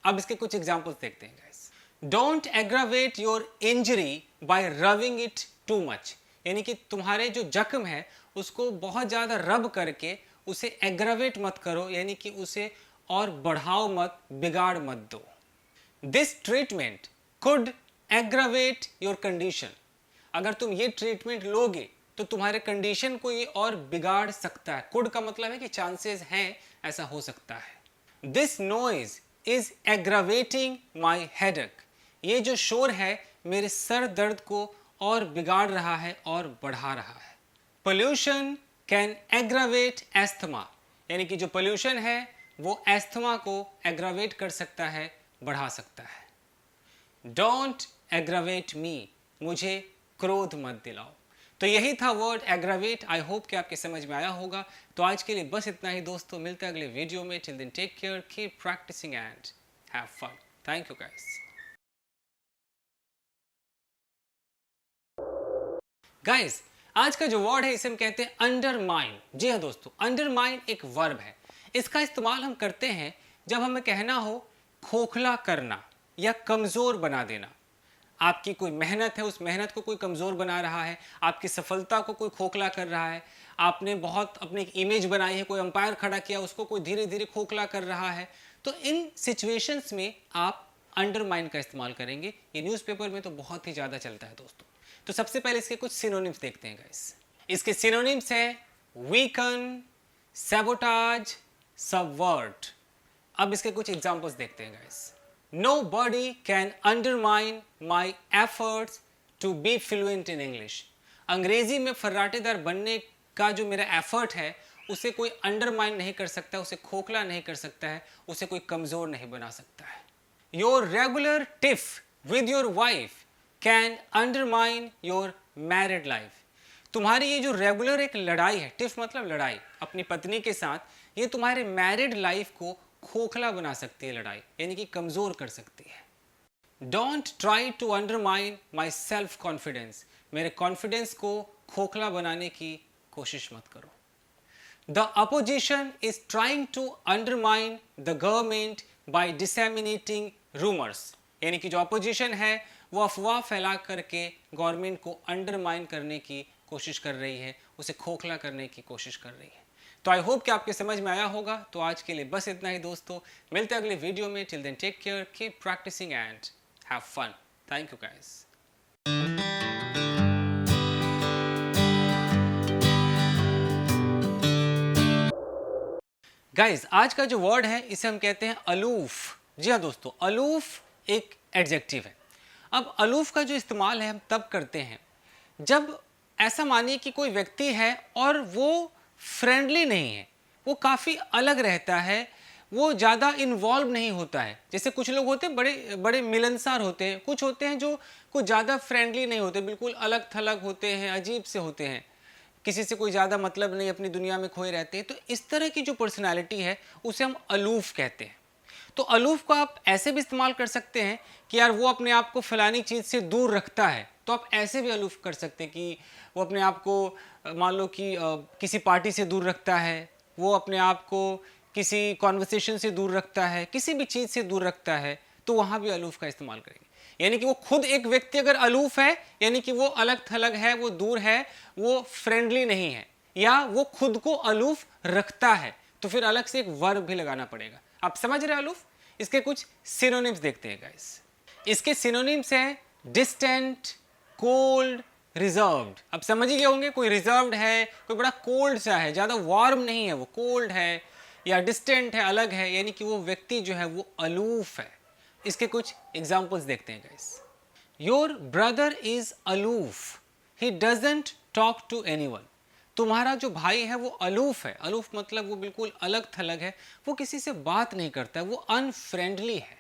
अब इसके कुछ एग्जांपल्स देखते हैं guys. Don't aggravate your injury by rubbing it too much, यानी कि तुम्हारे जो जख्म है उसको बहुत ज़्यादा रब करके उसे एग्रावेट मत करो, यानी कि उसे और बढ़ाओ मत, बिगाड़ मत दो। This treatment could aggravate your condition, अगर तुम ये ट्रीटमेंट लोगे तो तुम्हारे कंडीशन को ये और बिगाड़ सकता है। कुड का मतलब है कि चांसेस हैं, ऐसा हो सकता है। This noise is aggravating my headache, ये जो शोर है मेरे सर दर्द को और बिगाड़ रहा है और बढ़ा रहा है। पोल्यूशन कैन एग्रावेट एस्थमा, यानी कि जो पोल्यूशन है वो एस्थमा को एग्रावेट कर सकता है, बढ़ा सकता है। डोंट एग्रावेट मी, मुझे क्रोध मत दिलाओ। तो यही था वर्ड एग्रावेट। आई होप कि आपके समझ में आया होगा। तो आज के लिए बस इतना ही दोस्तों, मिलते हैं अगले वीडियो में। Till then take care, keep practising and have fun. Thank you guys. Guys, आज का जो वर्ड है इसे हम कहते हैं अंडरमाइन। जी हाँ दोस्तों, अंडरमाइन एक वर्ब है। इसका इस्तेमाल हम करते हैं जब हमें कहना हो खोखला करना या कमज़ोर बना देना। आपकी कोई मेहनत है, उस मेहनत को कोई कमज़ोर बना रहा है, आपकी सफलता को कोई खोखला कर रहा है, आपने बहुत अपनी एक इमेज बनाई है, कोई अंपायर खड़ा किया, उसको कोई धीरे धीरे खोखला कर रहा है। तो इन सिचुएशंस में आप अंडरमाइन का इस्तेमाल करेंगे। ये न्यूज़पेपर में तो बहुत ही ज़्यादा चलता है दोस्तों। तो सबसे पहले इसके कुछ सिनोनिम्स देखते हैं गाइस। इसके सिनोनिम्स हैं वीकन, सैबोटाज, सबवर्ट। अब इसके कुछ एग्जांपल्स देखते हैं guys. Nobody can undermine my efforts to be fluent in English। अंग्रेजी में फर्राटेदार बनने का जो मेरा एफर्ट है उसे कोई अंडरमाइन नहीं कर सकता, उसे खोखला नहीं कर सकता है, उसे कोई कमज़ोर नहीं बना सकता है। Your regular tiff with your wife can undermine your married life। तुम्हारी ये जो रेगुलर एक लड़ाई है, टिफ मतलब लड़ाई अपनी पत्नी के साथ, ये तुम्हारे मैरिड लाइफ को खोखला बना सकती है, लड़ाई यानी कि कमज़ोर कर सकती है। Don't try to undermine my self confidence, मेरे कॉन्फिडेंस को खोखला बनाने की कोशिश मत करो। The opposition is trying to undermine the government by disseminating rumours, यानी कि जो अपोजिशन है वो अफवाह फैला करके गवर्नमेंट को अंडरमाइन करने की कोशिश कर रही है, उसे खोखला करने की कोशिश कर रही है। तो आई होप कि आपके समझ में आया होगा। तो आज के लिए बस इतना ही दोस्तों, मिलते हैं अगले वीडियो में। Till then take care, keep practising and have fun. Thank you guys. Guys, आज का जो वर्ड है इसे हम कहते हैं अलूफ। जी हाँ दोस्तों, अलूफ एक एडजेक्टिव है। अब अलूफ का जो इस्तेमाल है हम तब करते हैं जब ऐसा मानिए कि कोई व्यक्ति है और वो फ्रेंडली नहीं है, वो काफ़ी अलग रहता है, वो ज़्यादा इन्वॉल्व नहीं होता है। जैसे कुछ लोग होते हैं बड़े बड़े मिलनसार होते हैं, कुछ होते हैं जो कुछ ज़्यादा फ्रेंडली नहीं होते, बिल्कुल अलग थलग होते हैं, अजीब से होते हैं, किसी से कोई ज़्यादा मतलब नहीं, अपनी दुनिया में खोए रहते हैं। तो इस तरह की जो पर्सनैलिटी है उसे हम अलूफ कहते हैं। तो अलूफ को आप ऐसे भी इस्तेमाल कर सकते हैं कि यार वो अपने आप को फलानी चीज़ से दूर रखता है, तो आप ऐसे भी अलूफ कर सकते हैं कि वो अपने आप को मान लो कि किसी पार्टी से दूर रखता है, वो अपने आप को किसी कॉन्वर्सेशन से दूर रखता है, किसी भी चीज़ से दूर रखता है, तो वहाँ भी अलूफ का इस्तेमाल करेंगे। यानी कि वो खुद एक व्यक्ति अगर अलूफ है यानी कि वो अलग थलग है, वो दूर है, वो फ्रेंडली नहीं है, या वो खुद को अलूफ रखता है, तो फिर अलग से एक वर्ब भी लगाना पड़ेगा। आप समझ रहे हैं अलूफ? इसके कुछ सिनोनिम्स देखते हैं गाइस। इसके सिनोनिम्स हैं डिस्टेंट, कोल्ड, रिजर्व्ड। अब समझ ही गए होंगे, कोई रिजर्व्ड है, कोई बड़ा कोल्ड सा है, ज़्यादा वार्म नहीं है, वो कोल्ड है, या डिस्टेंट है, अलग है, यानी कि वो व्यक्ति जो है वो अलूफ है। इसके कुछ एग्जाम्पल्स देखते हैं guys. Your brother is aloof, he doesn't talk to anyone. तुम्हारा जो भाई है वो अलूफ है। अलूफ मतलब वो बिल्कुल अलग थलग है, वो किसी से बात नहीं करता, वो अनफ्रेंडली है।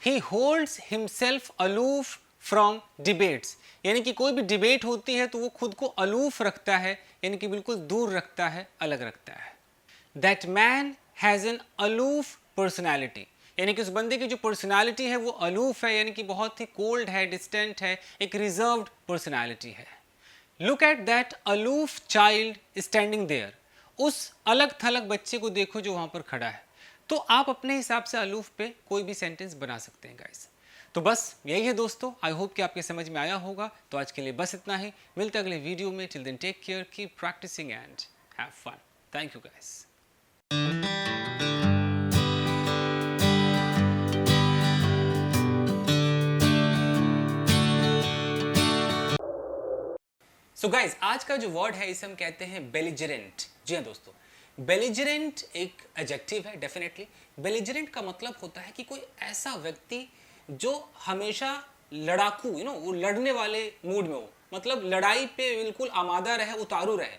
ही holds himself aloof from debates, यानी कि कोई भी डिबेट होती है तो वो खुद को अलूफ रखता है, यानी कि बिल्कुल दूर रखता है, अलग रखता है। That man has an aloof personality, यानी कि उस बंदे की जो पर्सनैलिटी है वो अलूफ है, यानी कि बहुत ही कोल्ड है, डिस्टेंट है, एक रिजर्व्ड पर्सनैलिटी है। Look at that aloof child standing there, उस अलग थलग बच्चे को देखो जो वहाँ पर खड़ा है। तो आप अपने हिसाब से अलूफ पे कोई भी सेंटेंस बना सकते हैं गाइस। तो बस यही है दोस्तों, आई होप कि आपके समझ में आया होगा। तो आज के लिए बस इतना ही, मिलते हैं अगले वीडियो में। Till then take care, keep practising and have fun. Thank you guys. So guys, आज का जो वर्ड है इसे हम कहते हैं बेलिजरेंट। जी हाँ दोस्तों, बेलिजरेंट एक एडजेक्टिव है डेफिनेटली। बेलिजरेंट का मतलब होता है कि कोई ऐसा व्यक्ति जो हमेशा लड़ाकू, वो लड़ने वाले मूड में हो, मतलब लड़ाई पे बिल्कुल आमादा रहे, उतारू रहे,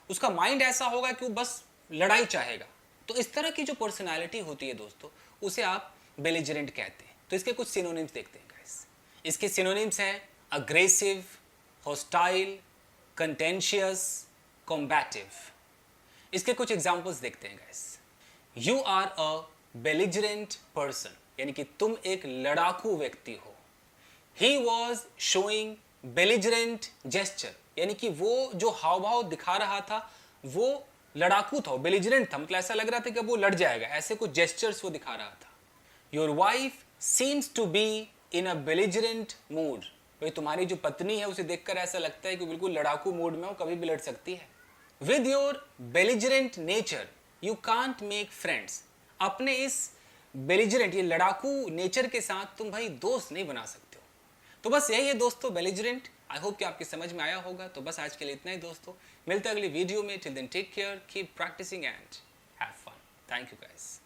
उसका माइंड ऐसा होगा कि वो बस लड़ाई चाहेगा। तो इस तरह की जो पर्सनालिटी होती है दोस्तों, उसे आप बेलिजरेंट कहते हैं। तो इसके कुछ सिनोनिम्स देखते हैं गाइस। इसके सिनोनिम्स हैं अग्रेसिव, हॉस्टाइल, कंटेंशियस, कॉम्बैटिव। इसके कुछ एग्जाम्पल्स देखते हैं guys. You are a belligerent person, यानी कि तुम एक लड़ाकू व्यक्ति हो। He was showing belligerent gesture, यानी कि वो जो हाव भाव दिखा रहा था वो लड़ाकू था, बेलिजरेंट था, मतलब ऐसा लग रहा था कि अब वो लड़ जाएगा, ऐसे कुछ जेस्चर्स वो दिखा रहा था। Your wife seems to be in a belligerent mood, भाई तुम्हारी जो पत्नी है उसे देखकर ऐसा लगता है कि बिल्कुल लड़ाकू मूड में हो, कभी भी लड़ सकती है। With your belligerent nature you can't make friends, अपने इस बेलिजरेंट, ये लड़ाकू नेचर के साथ तुम भाई दोस्त नहीं बना सकते हो। तो बस यही है दोस्तों बेलिजरेंट। आई होप कि आपकी समझ में आया होगा। तो बस आज के लिए इतना ही दोस्तों, मिलते हैं अगली वीडियो में। Till then take care, keep practising and have fun. Thank you guys.